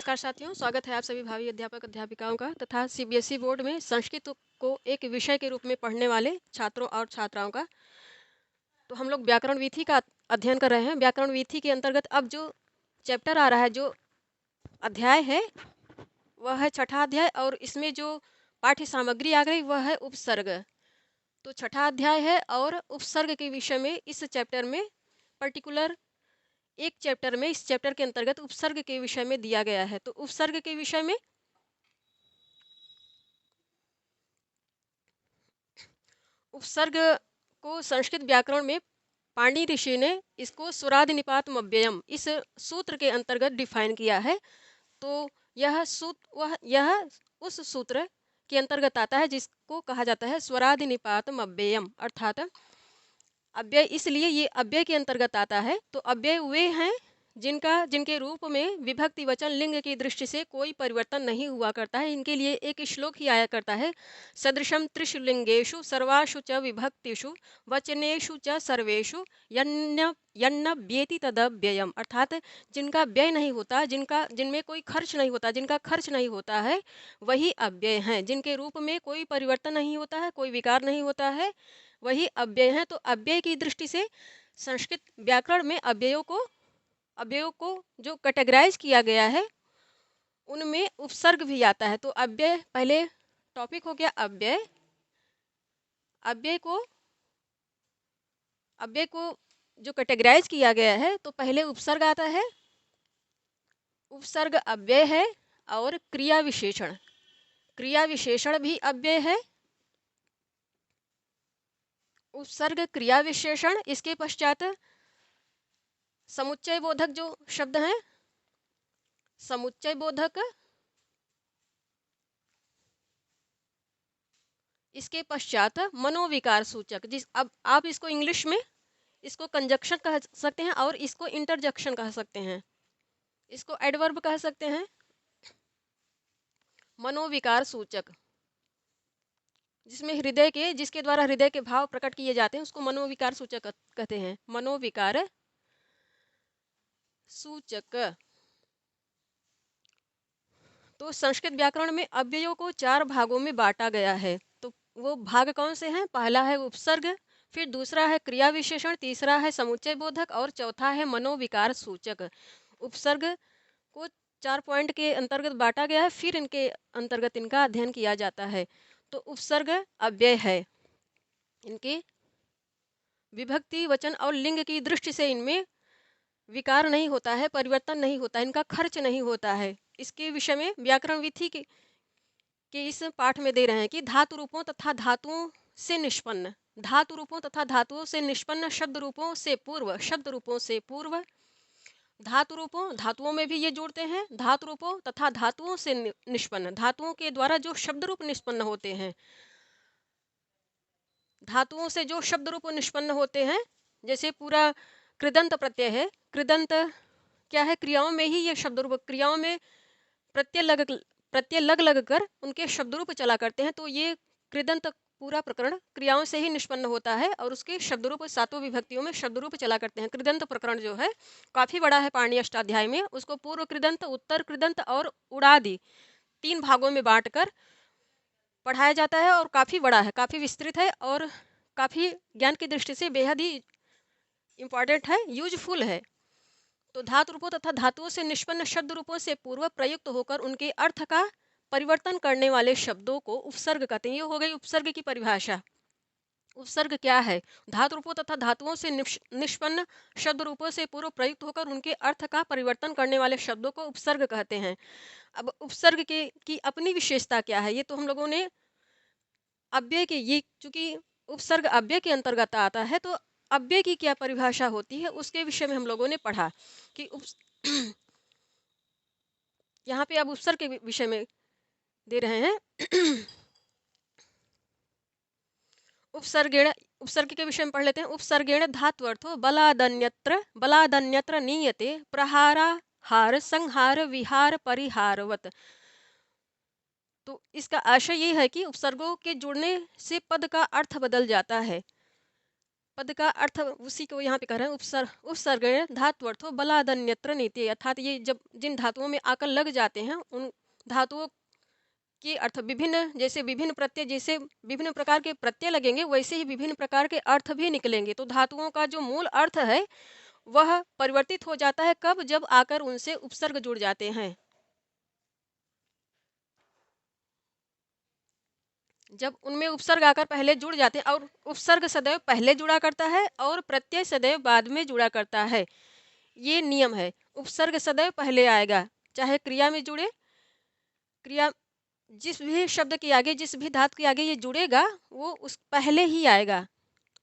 नमस्कार साथियों, स्वागत है आप सभी भावी अध्यापक अध्यापिकाओं का तथा सीबीएसई बोर्ड में संस्कृत को एक विषय के रूप में पढ़ने वाले छात्रों और छात्राओं का। तो हम लोग व्याकरण विधि का अध्ययन कर रहे हैं। व्याकरण विधि के अंतर्गत अब जो चैप्टर आ रहा है, जो अध्याय है, वह है छठा अध्याय और इसमें जो पाठ्य सामग्री आ गई वह है उपसर्ग। तो छठा अध्याय है और उपसर्ग के विषय में इस चैप्टर में पर्टिकुलर एक चैप्टर में इस चैप्टर के अंतर्गत उपसर्ग के विषय में दिया गया है। तो उपसर्ग के विषय में उपसर्ग को संस्कृत व्याकरण में पाणि ऋषि ने इसको स्वरादि निपात मव्ययम इस सूत्र के अंतर्गत डिफाइन किया है। तो यह उस सूत्र के अंतर्गत आता है जिसको कहा जाता है स्वरादि निपात मव्ययम, अर्थात अव्यय। इसलिए ये अव्यय के अंतर्गत आता है। तो अव्यय वे हैं जिनके रूप में विभक्ति वचन लिंग की दृष्टि से कोई परिवर्तन नहीं हुआ करता है। इनके लिए एक श्लोक ही आया करता है, सदृशम त्रिषु लिंगेषु सर्वासु च विभक्तिषु वचनेषु च सर्वेषु यन्न व्येति तदव्ययम, अर्थात जिनका व्यय नहीं होता, जिनमें कोई खर्च नहीं होता, जिनका खर्च नहीं होता है, वही अव्यय हैं। जिनके रूप में कोई परिवर्तन नहीं होता है, कोई विकार नहीं होता है, वही अव्यय हैं। तो अव्यय की दृष्टि से संस्कृत व्याकरण में अव्ययों को जो कैटेगराइज किया गया है उनमें उपसर्ग भी आता है। तो अव्यय पहले टॉपिक हो गया अव्यय। अव्यय को जो कैटेगराइज किया गया है तो पहले उपसर्ग आता है। उपसर्ग अव्यय है और क्रिया विशेषण भी अव्यय है। उपसर्ग क्रिया विशेषण, इसके पश्चात समुच्चय बोधक जो शब्द हैं, समुच्चय बोधक, इसके पश्चात मनोविकार सूचक, अब आप इसको इंग्लिश में इसको कंजक्शन कह सकते हैं और इसको इंटरजेक्शन कह सकते हैं, इसको एडवर्ब कह सकते हैं। मनोविकार सूचक, जिसके द्वारा हृदय के भाव प्रकट किए जाते हैं उसको मनोविकार सूचक कहते हैं। मनोविकार सूचक। तो संस्कृत व्याकरण में अव्ययों को 4 भागों में बांटा गया है। तो वो भाग कौन से हैं? पहला है उपसर्ग, फिर दूसरा है क्रिया विशेषण, तीसरा है समुच्चय बोधक और चौथा है मनोविकार सूचक। उपसर्ग को 4 पॉइंट के अंतर्गत बांटा गया है, फिर इनके अंतर्गत इनका अध्ययन किया जाता है। तो उपसर्ग अव्यय है, इनके विभक्ति वचन और लिंग की दृष्टि से इनमें विकार नहीं होता है, परिवर्तन नहीं होता है, इनका खर्च नहीं होता है। इसके विषय में व्याकरण विधि के इस पाठ में दे रहे हैं कि धातु रूपों तथा धातुओं से निष्पन्न, धातु रूपों तथा धातुओं से निष्पन्न शब्द रूपों से पूर्व, शब्द रूपों से पूर्व, धातु रूपों, धातुओं में भी ये जोड़ते हैं, धातु रूपों तथा धातुओं से निष्पन्न, धातुओं के द्वारा जो शब्द रूप निष्पन्न होते हैं, धातुओं से जो शब्द रूप निष्पन्न होते हैं, जैसे पूरा कृदंत प्रत्यय है। कृदंत क्या है? क्रियाओं में ही ये शब्द रूप, क्रियाओं में प्रत्यय लग कर उनके शब्द रूप चला करते हैं। तो ये कृदंत पूरा प्रकरण क्रियाओं से ही निष्पन्न होता है और उसके शब्द रूप 7 विभक्तियों में शब्द रूप चला करते हैं। कृदंत प्रकरण जो है काफी बड़ा है, पाणिनि अष्टाध्याय में उसको पूर्व कृदंत, उत्तर कृदंत और उड़ादि 3 भागों में बांटकर पढ़ाया जाता है और काफी बड़ा है, काफी विस्तृत है और काफी ज्ञान की दृष्टि से बेहद ही इंपॉर्टेंट है, यूजफुल है। तो धातु रूपों तथा धातुओं से निष्पन्न शब्द रूपों से पूर्व प्रयुक्त होकर उनके अर्थ का परिवर्तन करने वाले शब्दों को उपसर्ग कहते हैं। ये हो गई उपसर्ग की परिभाषा। उपसर्ग क्या है? धातु रूपों तथा धातुओं से निष्पन्न शब्द रूपों से पूर्व प्रयुक्त होकर उनके अर्थ का परिवर्तन करने वाले शब्दों को उपसर्ग कहते हैं। अब उपसर्ग की अपनी विशेषता क्या है? ये तो हम लोगों ने अव्यय के, ये चूंकि उपसर्ग अव्यय के अंतर्गत आता है तो अव्यय की क्या परिभाषा होती है उसके विषय में हम लोगों ने पढ़ा कि यहाँ पे अब उपसर्ग के विषय में दे रहे हैं। उपसर्ग के विषय में पढ़ लेते हैं। उपसर्गेण धात्वर्थो बलादन्यत्र नीयते प्रहाराहार संहार विहार परिहारवत। तो इसका आशय ये है कि उपसर्गों के जुड़ने से पद का अर्थ बदल जाता है। पद का अर्थ उसी को यहाँ पे कह रहे हैं, उपसर्ग धात्वर्थो बलादन्यत्र नीति, अर्थात ये जब जिन धातुओं में आकर लग जाते हैं उन धातुओं के अर्थ विभिन्न, जैसे विभिन्न प्रत्यय, जैसे विभिन्न प्रकार के प्रत्यय लगेंगे वैसे ही विभिन्न प्रकार के अर्थ भी निकलेंगे। तो धातुओं का जो मूल अर्थ है वह परिवर्तित हो जाता है कब, जब आकर उनसे उपसर्ग जुड़ जाते हैं। जब उनमें उपसर्ग आकर पहले जुड़ जाते हैं, और उपसर्ग सदैव पहले जुड़ा करता है और प्रत्यय सदैव बाद में जुड़ा करता है, ये नियम है। उपसर्ग सदैव पहले आएगा, चाहे क्रिया में जुड़े, क्रिया जिस भी शब्द के आगे, जिस भी धातु के आगे ये जुड़ेगा वो उस पहले ही आएगा,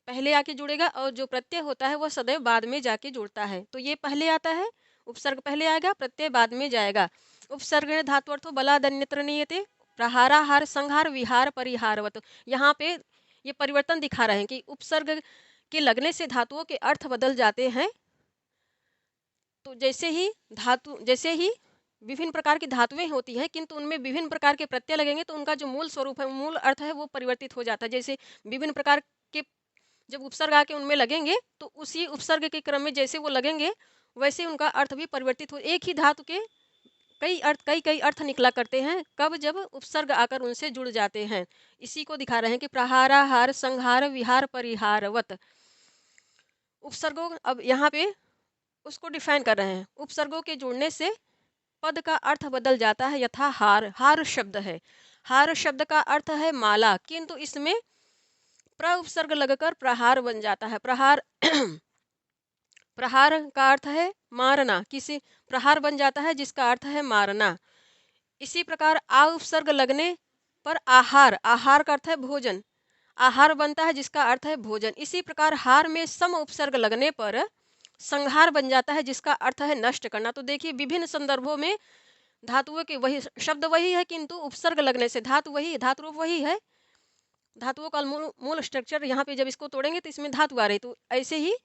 पहले आके जुड़ेगा, और जो प्रत्यय होता है वह सदैव बाद में जाके जुड़ता है। तो ये पहले आता है, उपसर्ग पहले आएगा, प्रत्यय बाद में जाएगा। उपसर्ग धात्वर्थो बलादन्यत्र नीयते, प्रहाराहार संहार विहार परिहारवत। यहाँ पे ये परिवर्तन दिखा रहे हैं कि उपसर्ग के लगने से धातुओं के अर्थ बदल जाते हैं। तो जैसे ही विभिन्न प्रकार की धातुएं होती हैं, किंतु उनमें विभिन्न प्रकार के प्रत्यय लगेंगे तो उनका जो मूल स्वरूप है, मूल अर्थ है, वो परिवर्तित हो जाता है। जैसे विभिन्न प्रकार के जब उपसर्ग आके उनमें लगेंगे तो उसी उपसर्ग के क्रम में जैसे वो लगेंगे वैसे उनका अर्थ भी परिवर्तित हो, एक ही धातु के कई अर्थ निकला करते हैं, कब, जब उपसर्ग आकर उनसे जुड़ जाते हैं। इसी को दिखा रहे हैं कि प्रहाराहार संहार विहार परिहारवत। उपसर्गों, अब यहाँ पे उसको डिफाइन कर रहे हैं। उपसर्गों के जुड़ने से पद का अर्थ बदल जाता है, यथा हार, हार शब्द है, हार शब्द का अर्थ है माला, किंतु इसमें प्र उपसर्ग लगकर प्रहार बन जाता है। प्रहार प्रहार का अर्थ है मारना, किसी प्रहार बन जाता है जिसका अर्थ है मारना। इसी प्रकार आ उपसर्ग लगने पर आहार, आहार का अर्थ है भोजन, आहार बनता है जिसका अर्थ है भोजन। इसी प्रकार हार में सम उपसर्ग लगने पर संहार बन जाता है जिसका अर्थ है नष्ट करना। तो देखिए विभिन्न संदर्भों में धातुओं के वही शब्द वही है, किंतु उपसर्ग लगने से धातु वही, धातु रूप वही है, धातुओं का मूल स्ट्रक्चर यहाँ पे जब इसको तोड़ेंगे तो इसमें धातु आ रही। तो ऐसे ही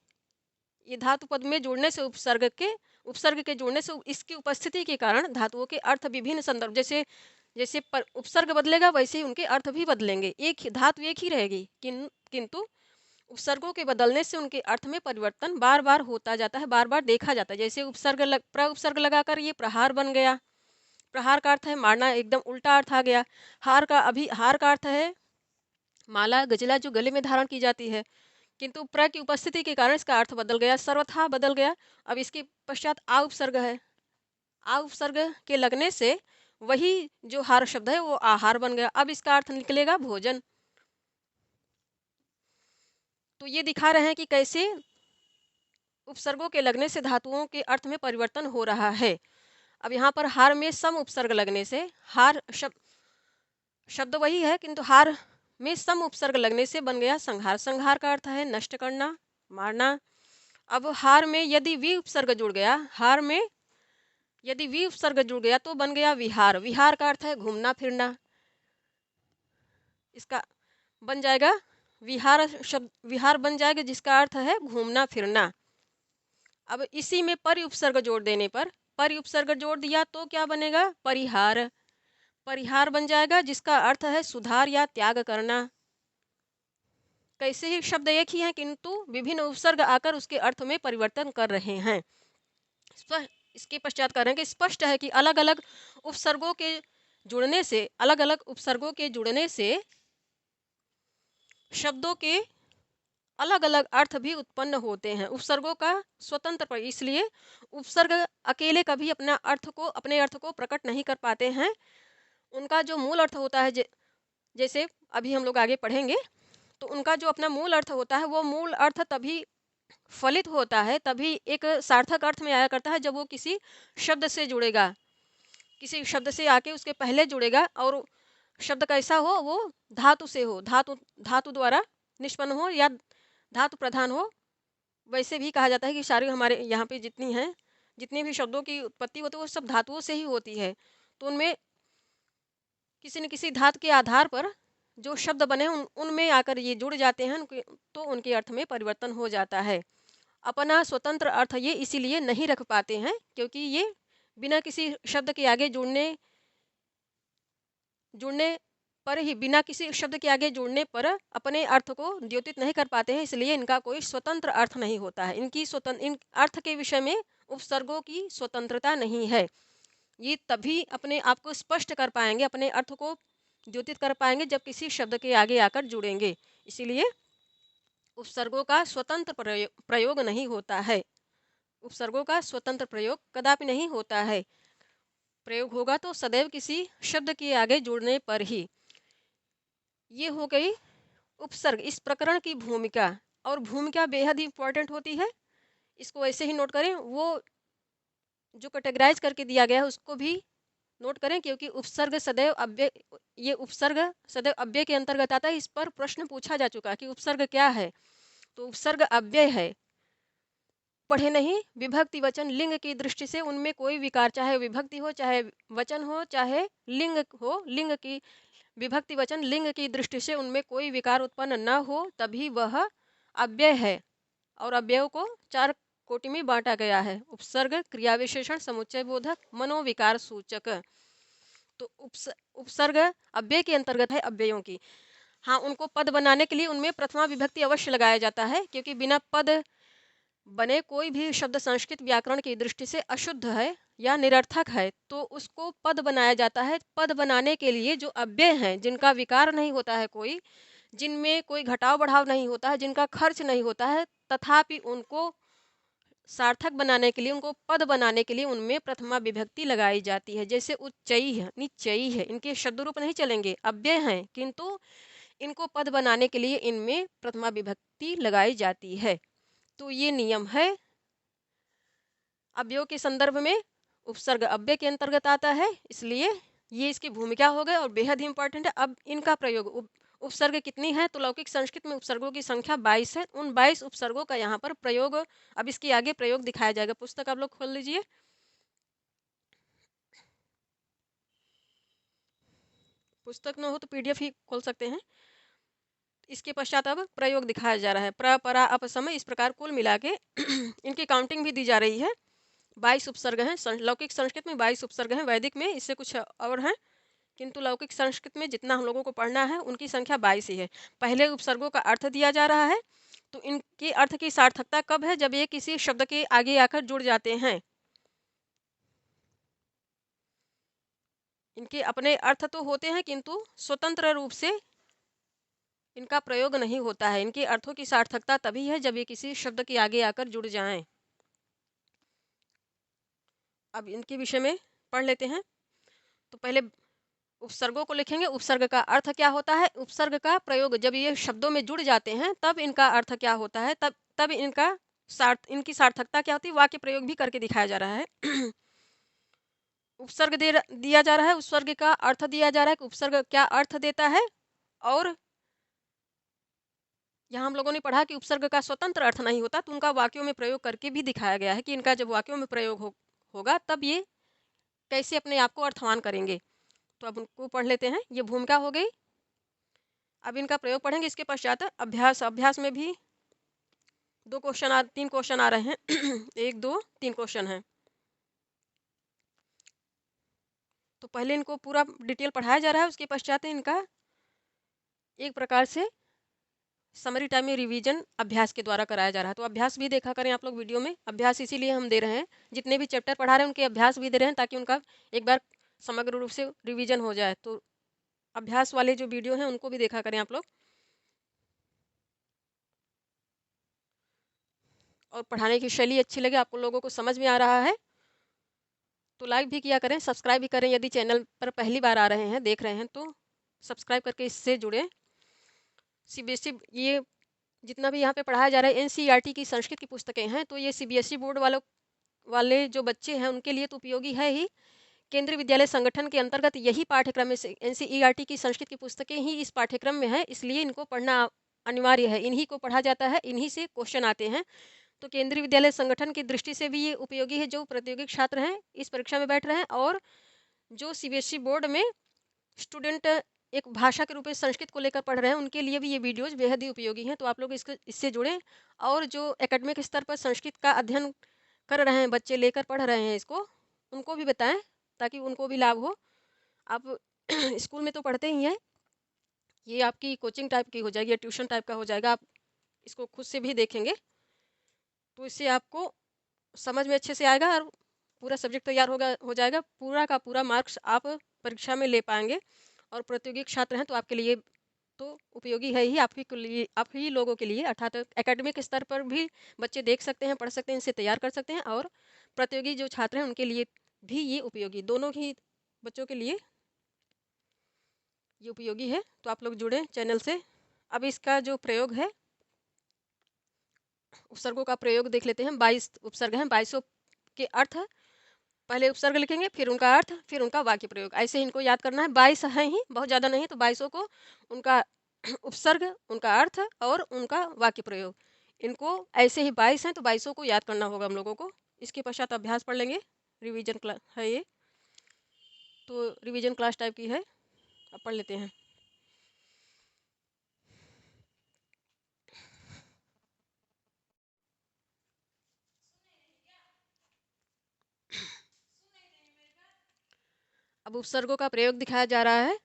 ये धातु पद में जुड़ने से उपसर्ग के जुड़ने से इसकी उपस्थिति के कारण धातुओं के अर्थ विभिन्न संदर्भ, जैसे जैसे उपसर्ग बदलेगा वैसे ही उनके अर्थ भी बदलेंगे। धातु एक ही रहेगी, किंतु उपसर्गों के बदलने से उनके अर्थ में परिवर्तन बार बार होता जाता है, बार बार देखा जाता है। जैसे प्र उपसर्ग लगाकर ये प्रहार बन गया, प्रहार का अर्थ है मारना, एकदम उल्टा अर्थ आ गया। हार का अर्थ है माला, गजला जो गले में धारण की जाती है, किंतु प्र की उपस्थिति के कारण इसका अर्थ बदल गया, सर्वथा बदल गया। अब इसके पश्चात आ उपसर्ग है, आ उपसर्ग के लगने से वही जो हार शब्द है वो आहार बन गया, अब इसका अर्थ निकलेगा भोजन। तो ये दिखा रहे हैं कि कैसे उपसर्गों के लगने से धातुओं के अर्थ में परिवर्तन हो रहा है। अब यहाँ पर हार में सम उपसर्ग लगने से, हार शब्द वही है किंतु हार में सम उपसर्ग लगने से बन गया संहार, संहार का अर्थ है नष्ट करना, मारना। अब हार में यदि वी उपसर्ग जुड़ गया, हार में यदि वी उपसर्ग जुड़ गया तो बन गया विहार, विहार का अर्थ है घूमना फिरना, इसका बन जाएगा विहार शब्द, विहार बन जाएगा जिसका अर्थ है घूमना फिरना। अब इसी में परि उपसर्ग जोड़ देने पर, परि उपसर्ग जोड़ दिया तो क्या बनेगा, परिहार, परिहार बन जाएगा जिसका अर्थ है सुधार या त्याग करना। कैसे ही शब्द एक ही हैं किंतु विभिन्न उपसर्ग आकर उसके अर्थ में परिवर्तन कर रहे हैं। इसके पश्चात कह रहे हैं कि स्पष्ट है कि अलग अलग उपसर्गों के जुड़ने से, अलग अलग उपसर्गों के जुड़ने से शब्दों के अलग अलग अर्थ भी उत्पन्न होते हैं। उपसर्गों का स्वतंत्र पर, इसलिए उपसर्ग अकेले कभी अपने अर्थ को प्रकट नहीं कर पाते हैं। उनका जो मूल अर्थ होता है, जैसे अभी हम लोग आगे पढ़ेंगे, तो उनका जो अपना मूल अर्थ होता है वो मूल अर्थ तभी फलित होता है, तभी एक सार्थक अर्थ में आया करता है जब वो किसी शब्द से जुड़ेगा, किसी शब्द से आके उसके पहले जुड़ेगा, और शब्द कैसा हो, वो धातु से हो, धातु द्वारा निष्पन्न हो या धातु प्रधान हो। वैसे भी कहा जाता है कि सारे हमारे यहाँ पे जितने भी शब्दों की उत्पत्ति होती है वो सब धातुओं से ही होती है। तो उनमें किसी न किसी धातु के आधार पर जो शब्द बने उनमें आकर ये जुड़ जाते हैं, तो उनके अर्थ में परिवर्तन हो जाता है। अपना स्वतंत्र अर्थ ये इसीलिए नहीं रख पाते हैं क्योंकि ये बिना किसी शब्द के आगे जुड़ने पर ही बिना किसी शब्द के आगे जुड़ने पर अपने अर्थ को द्योतित नहीं कर पाते हैं, इसलिए इनका कोई स्वतंत्र अर्थ नहीं होता है। इन अर्थ के विषय में उपसर्गों की स्वतंत्रता नहीं है। ये तभी अपने आप को स्पष्ट कर पाएंगे, अपने अर्थ को द्योतित कर पाएंगे जब किसी शब्द के आगे आकर जुड़ेंगे। इसीलिए उपसर्गों का स्वतंत्र प्रयोग नहीं होता है। उपसर्गों का स्वतंत्र प्रयोग कदापि नहीं होता है। प्रयोग होगा तो सदैव किसी शब्द के आगे जुड़ने पर ही। ये हो गई उपसर्ग, इस प्रकरण की भूमिका। और भूमिका बेहद ही इंपॉर्टेंट होती है, इसको ऐसे ही नोट करें। वो जो कैटेगराइज करके दिया गया है उसको भी नोट करें, क्योंकि उपसर्ग सदैव अव्यय, ये उपसर्ग सदैव अव्यय के अंतर्गत आता है। इस पर प्रश्न पूछा जा चुका कि उपसर्ग क्या है, तो उपसर्ग अव्यय है। पढ़े नहीं, विभक्ति वचन लिंग की दृष्टि से उनमें कोई विकार, चाहे विभक्ति हो, चाहे वचन हो, चाहे लिंग हो, लिंग की विभक्ति वचन लिंग की दृष्टि से उनमें कोई विकार उत्पन्न न हो, तभी वह अव्यय है। और अव्ययों को 4 कोटि में बांटा गया है: उपसर्ग, क्रिया विशेषण, समुच्चय बोधक, मनोविकार सूचक। तो उपसर्ग अव्यय के अंतर्गत है, अव्ययों की। हाँ, उनको पद बनाने के लिए उनमें प्रथमा विभक्ति अवश्य लगाया जाता है, क्योंकि बिना पद बने कोई भी शब्द संस्कृत व्याकरण की दृष्टि से अशुद्ध है या निरर्थक है, तो उसको पद बनाया जाता है। पद बनाने के लिए जो अव्यय हैं, जिनका विकार नहीं होता है कोई, जिनमें कोई घटाव बढ़ाव नहीं होता है, जिनका खर्च नहीं होता है, तथापि उनको सार्थक बनाने के लिए, उनको पद बनाने के लिए उनमें प्रथमा विभक्ति लगाई जाती है। जैसे उच्चई है, निच्चई है, इनके शब्द रूप नहीं चलेंगे, अव्यय हैं, किंतु इनको पद बनाने के लिए इनमें प्रथमा विभक्ति लगाई जाती है। तो ये नियम है। अव्ययों के संदर्भ में उपसर्ग अव्यय के अंतर्गत आता है, इसलिए ये इसकी भूमिका हो गई और बेहद ही इंपॉर्टेंट है। अब इनका प्रयोग, उपसर्ग कितनी है, तो लौकिक संस्कृत में उपसर्गों की संख्या 22 है। उन 22 उपसर्गों का यहाँ पर प्रयोग, अब इसके आगे प्रयोग दिखाया जाएगा। पुस्तक आप लोग खोल लीजिए। पुस्तक न हो तो पीडीएफ ही खोल सकते हैं। इसके पश्चात अब प्रयोग दिखाया जा रहा है। प्र, परा, अप, समय, इस प्रकार कुल मिला के इनकी काउंटिंग भी दी जा रही है। 22 उपसर्ग हैं। लौकिक संस्कृत में 22 उपसर्ग हैं, वैदिक में इससे कुछ और हैं, किंतु लौकिक संस्कृत में जितना हम लोगों को पढ़ना है उनकी संख्या 22 ही है। पहले उपसर्गों का अर्थ दिया जा रहा है, तो इनके अर्थ की सार्थकता कब है, जब ये किसी शब्द के आगे आकर जुड़ जाते हैं। इनके अपने अर्थ तो होते हैं, किंतु स्वतंत्र रूप से इनका प्रयोग नहीं होता है। इनके अर्थों की सार्थकता तभी है जब ये किसी शब्द के आगे आकर जुड़ जाएं। अब इनके विषय में पढ़ लेते हैं। तो पहले उपसर्गों को लिखेंगे। उपसर्ग का अर्थ क्या होता है, उपसर्ग का प्रयोग जब ये शब्दों में जुड़ जाते हैं तब इनका अर्थ क्या होता है, तब इनकी सार्थकता क्या होती है, वाक्य प्रयोग भी करके दिखाया जा रहा है। उपसर्ग दिया जा रहा है, उपसर्ग का अर्थ दिया जा रहा है कि उपसर्ग क्या अर्थ देता है। और यहाँ हम लोगों ने पढ़ा कि उपसर्ग का स्वतंत्र अर्थ नहीं होता, तो उनका वाक्यों में प्रयोग करके भी दिखाया गया है कि इनका जब वाक्यों में प्रयोग होगा तब ये कैसे अपने आप को अर्थवान करेंगे। तो अब उनको पढ़ लेते हैं। ये भूमिका हो गई। अब इनका प्रयोग पढ़ेंगे। इसके पश्चात अभ्यास। अभ्यास में भी 3 क्वेश्चन आ रहे हैं। 1 2 3 क्वेश्चन हैं। तो पहले इनको पूरा डिटेल पढ़ाया जा रहा है, उसके पश्चात इनका एक प्रकार से समरी टाइम में रिवीजन अभ्यास के द्वारा कराया जा रहा है। तो अभ्यास भी देखा करें आप लोग वीडियो में। अभ्यास इसीलिए हम दे रहे हैं, जितने भी चैप्टर पढ़ा रहे हैं उनके अभ्यास भी दे रहे हैं, ताकि उनका एक बार समग्र रूप से रिवीजन हो जाए। तो अभ्यास वाले जो वीडियो हैं उनको भी देखा करें आप लोग, और पढ़ाने की शैली अच्छी लगे, आपको लोगों को समझ में आ रहा है तो लाइक भी किया करें, सब्सक्राइब भी करें। यदि चैनल पर पहली बार आ रहे हैं, देख रहे हैं, तो सब्सक्राइब करके इससे जुड़ें। सीबीएसई, ये जितना भी यहाँ पे पढ़ाया जा रहा है एनसीईआरटी की संस्कृत की पुस्तकें हैं, तो ये सीबीएसई बोर्ड वाले जो बच्चे हैं उनके लिए तो उपयोगी है ही। केंद्रीय विद्यालय संगठन के अंतर्गत यही पाठ्यक्रम में से एनसीईआरटी की संस्कृत की पुस्तकें ही इस पाठ्यक्रम में है, इसलिए इनको पढ़ना अनिवार्य है। इन्हीं को पढ़ा जाता है, इन्हीं से क्वेश्चन आते हैं। तो केंद्रीय विद्यालय संगठन की दृष्टि से भी ये उपयोगी है, जो प्रतियोगिक छात्र हैं, इस परीक्षा में बैठ रहे हैं, और जो सीबीएसई बोर्ड में स्टूडेंट एक भाषा के रूप में संस्कृत को लेकर पढ़ रहे हैं, उनके लिए भी ये वीडियोज बेहद ही उपयोगी हैं। तो आप लोग इससे जुड़ें, और जो एकेडमिक स्तर पर संस्कृत का अध्ययन कर रहे हैं बच्चे, लेकर पढ़ रहे हैं इसको, उनको भी बताएं ताकि उनको भी लाभ हो। आप स्कूल में तो पढ़ते ही हैं, ये आपकी कोचिंग टाइप की हो जाएगी या ट्यूशन टाइप का हो जाएगा। आप इसको खुद से भी देखेंगे तो इससे आपको समझ में अच्छे से आएगा और पूरा सब्जेक्ट तैयार होगा हो जाएगा। पूरा का पूरा मार्क्स आप परीक्षा में ले पाएंगे और प्रतियोगी छात्र हैं तो आपके लिए तो उपयोगी है ही, आप ही के लिए, आप ही लोगों के लिए, अर्थात एकेडमिक स्तर पर भी बच्चे देख सकते हैं, पढ़ सकते हैं, इनसे तैयार कर सकते हैं और प्रतियोगी जो छात्र हैं उनके लिए भी ये उपयोगी, दोनों ही बच्चों के लिए ये उपयोगी है। तो आप लोग जुड़े चैनल से। अब इसका जो प्रयोग है, उपसर्गों का प्रयोग देख लेते हैं। 22 उपसर्ग हैं, 22 के अर्थ पहले उपसर्ग लिखेंगे, फिर उनका अर्थ, फिर उनका वाक्य प्रयोग। ऐसे इनको याद करना है। 22 हैं ही, बहुत ज़्यादा नहीं, तो 22 को उनका उपसर्ग, उनका अर्थ और उनका वाक्य प्रयोग, इनको ऐसे ही 22 हैं तो 22 को याद करना होगा हम लोगों को। इसके पश्चात अभ्यास पढ़ लेंगे। रिवीजन क्लास है ये, तो रिवीजन क्लास टाइप की है। अब पढ़ लेते हैं। अब उपसर्गों का प्रयोग दिखाया जा रहा है।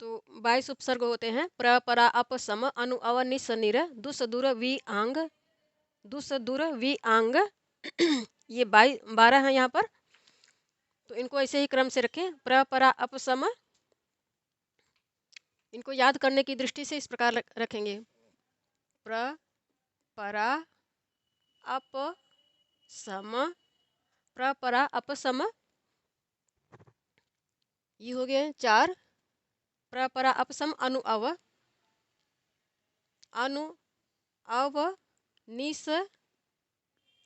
तो 22 उपसर्ग होते हैं। प्र, परा, अप, सम, अनु, अव, निस, निर, दुस, दुर, वी, आंग, दुस, दुर, वी, आंग। ये 12 हैं यहाँ पर। तो इनको ऐसे ही क्रम से रखें। प्र, परा, अप, सम। इनको याद करने की दृष्टि से इस प्रकार रखेंगे। प्र, परा, अप, सम, प्र, परा, अप, सम। ये हो गए 4। प्र, परा, अप, सम, अनु, अव, अनु, अव, निस,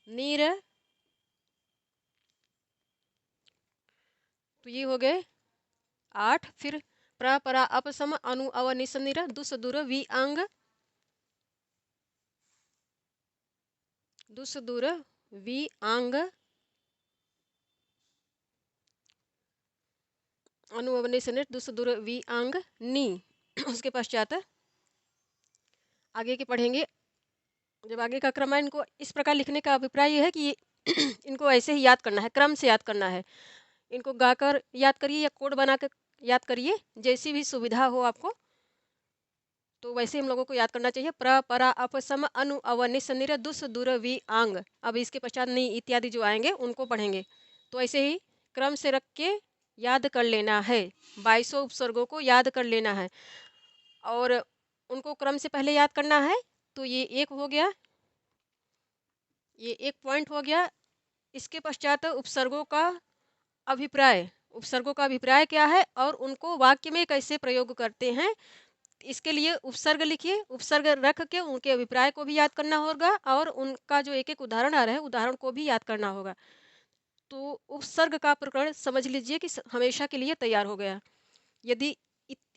नीर। तो ये हो गए 8। फिर प्र, परा, अप, सम, अनु, अव, निस, नीर, दुस, दुर, वी, आंग, दुस, दुर, वी, आंग, अनु, अव, निस, नीर, दुस, दुर, वी, आंग, नी। उसके पश्चात आगे के पढ़ेंगे। जब आगे का क्रम है, इनको इस प्रकार लिखने का अभिप्राय ये है कि इनको ऐसे ही याद करना है, क्रम से याद करना है। इनको गाकर याद करिए या कोड बनाकर याद करिए, जैसी भी सुविधा हो आपको, तो वैसे हम लोगों को याद करना चाहिए। प्र, परा, अप, सम, अनु, अव, निस, निर, दुस, दुर, वी, आंग। अब इसके पश्चात नी इत्यादि जो आएंगे उनको पढ़ेंगे। तो ऐसे ही क्रम से रख के याद कर लेना है। 22 उपसर्गों को याद कर लेना है और उनको क्रम से पहले याद करना है। तो ये एक हो गया, ये एक पॉइंट हो गया। इसके पश्चात उपसर्गों का अभिप्राय, उपसर्गों का अभिप्राय क्या है और उनको वाक्य में कैसे प्रयोग करते हैं, इसके लिए उपसर्ग लिखिए। उपसर्ग रख के उनके अभिप्राय को भी याद करना होगा और उनका जो एक एक उदाहरण आ रहा है उदाहरण को भी याद करना होगा। तो उपसर्ग का प्रकरण समझ लीजिए कि हमेशा के लिए तैयार हो गया। यदि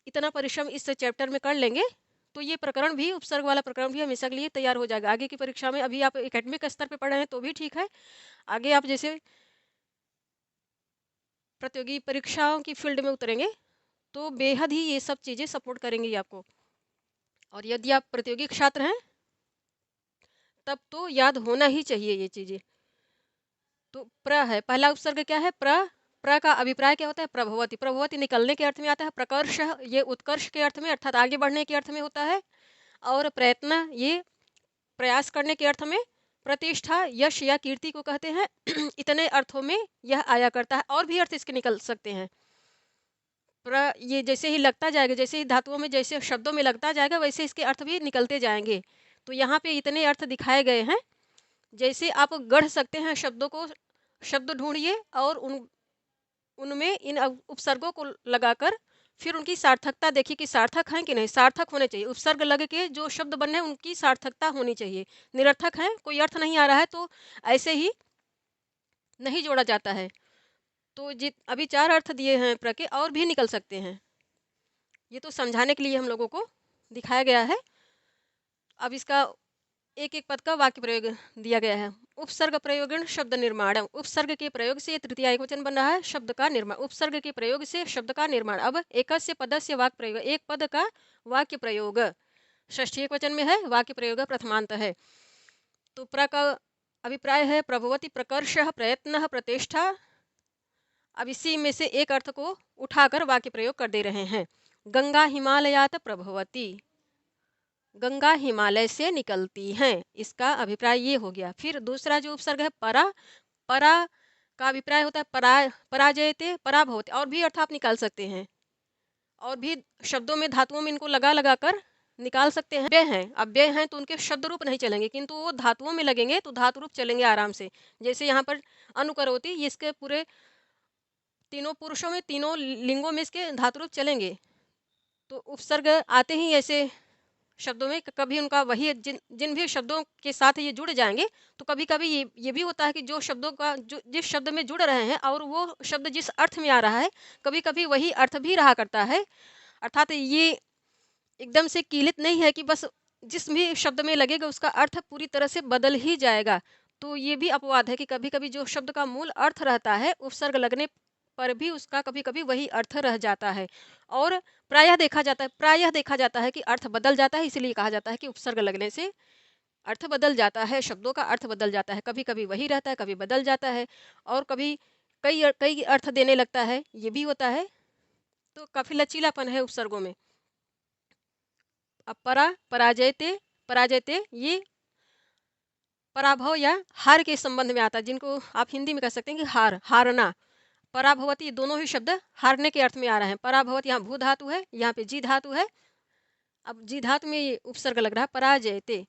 इतना परिश्रम इस चैप्टर में कर लेंगे तो ये प्रकरण भी, उपसर्ग वाला प्रकरण भी हमेशा के लिए तैयार हो जाएगा। आगे की परीक्षा में, अभी आप एकेडमिक स्तर पे पढ़ रहे हैं तो भी ठीक है, आगे आप जैसे प्रतियोगी परीक्षाओं की फील्ड में उतरेंगे तो बेहद ही ये सब चीज़ें सपोर्ट करेंगी आपको। और यदि आप प्रतियोगी छात्र हैं तब तो याद होना ही चाहिए ये चीज़ें। तो प्र है, पहला उपसर्ग क्या है? प्र। प्र का अभिप्राय क्या होता है? प्रभवती। प्रभवती निकलने के अर्थ में आता है। प्रकर्ष, ये उत्कर्ष के अर्थ में अर्थात आगे बढ़ने के अर्थ में होता है। और प्रयत्न, ये प्रयास करने के अर्थ में। प्रतिष्ठा, यश या कीर्ति को कहते हैं। इतने अर्थों में यह आया करता है, और भी अर्थ इसके निकल सकते हैं। प्र, ये जैसे ही लगता जाएगा, जैसे ही धातुओं में, जैसे शब्दों में लगता जाएगा वैसे इसके अर्थ भी निकलते जाएंगे। तो यहाँ पे इतने अर्थ दिखाए गए हैं। जैसे आप गढ़ सकते हैं शब्दों को, शब्द ढूंढिए और उनमें इन उपसर्गों को लगाकर फिर उनकी सार्थकता देखिए कि सार्थक हैं कि नहीं। सार्थक होने चाहिए, उपसर्ग लग के जो शब्द बने हैं उनकी सार्थकता होनी चाहिए। निरर्थक है, कोई अर्थ नहीं आ रहा है तो ऐसे ही नहीं जोड़ा जाता है। तो अभी 4 अर्थ दिए हैं प्र के, और भी निकल सकते हैं। ये तो समझाने के लिए हम लोगों को दिखाया गया है। अब इसका एक एक पद का वाक्य प्रयोग दिया गया है। उपसर्ग प्रयोगण शब्द निर्माण। उपसर्ग के प्रयोग से तृतीय एकवचन बन रहा है, शब्द का निर्माण। उपसर्ग के प्रयोग से शब्द का निर्माण। अब एकस्य पदस्य वाक्य प्रयोग, एक पद का वाक्य प्रयोग षष्ठी एकवचन में है, वाक्य प्रयोग प्रथमांत है। तो प्र का अभिप्राय है प्रभवती, प्रकर्ष, प्रयत्न, प्रतिष्ठा। अब इसी में से एक अर्थ को उठाकर वाक्य प्रयोग कर दे रहे हैं। गंगा हिमालयात प्रभवती, गंगा हिमालय से निकलती हैं, इसका अभिप्राय ये हो गया। फिर दूसरा जो उपसर्ग है परा, परा का अभिप्राय होता है पराजयते पराभवते, और भी अर्थ आप निकाल सकते हैं, और भी शब्दों में धातुओं में इनको लगा लगा कर निकाल सकते हैं। व्यय हैं, अब व्यय हैं तो उनके शब्द रूप नहीं चलेंगे, किंतु वो धातुओं में लगेंगे तो धातु रूप चलेंगे आराम से। जैसे यहाँ पर अनुकरोति, ये इसके पूरे तीनों पुरुषों में, तीनों लिंगों में इसके धातु रूप चलेंगे। तो उपसर्ग आते ही ऐसे शब्दों में कभी उनका वही जिन जिन भी शब्दों के साथ ये जुड़ जाएंगे, तो कभी कभी ये भी होता है कि जो शब्दों का जो जिस शब्द में जुड़ रहे हैं और वो शब्द जिस अर्थ में आ रहा है, कभी कभी वही अर्थ भी रहा करता है। अर्थात ये एकदम से कीलित नहीं है कि बस जिस भी शब्द में लगेगा उसका अर्थ पूरी तरह से बदल ही जाएगा। तो ये भी अपवाद है कि कभी कभी जो शब्द का मूल अर्थ रहता है, उपसर्ग लगने पर भी उसका कभी कभी वही अर्थ रह जाता है। और प्रायः देखा जाता है कि अर्थ बदल जाता है, इसलिए कहा जाता है कि उपसर्ग लगने से अर्थ बदल जाता है, शब्दों का अर्थ बदल जाता है। कभी कभी वही रहता है, कभी बदल जाता है, और कभी कई कई अर्थ देने लगता है, ये भी होता है। तो काफी लचीलापन है उपसर्गों में। अब पराजयते, पराजयते ये पराभव या हार के संबंध में आता है, जिनको आप हिंदी में कह सकते हैं कि हारना। पराभवती, दोनों ही शब्द हारने के अर्थ में आ रहे हैं। पराभवती यहाँ भू धातु है, यहाँ पे जी धातु है। अब जी धातु में ये उपसर्ग लग रहा है पराजयते,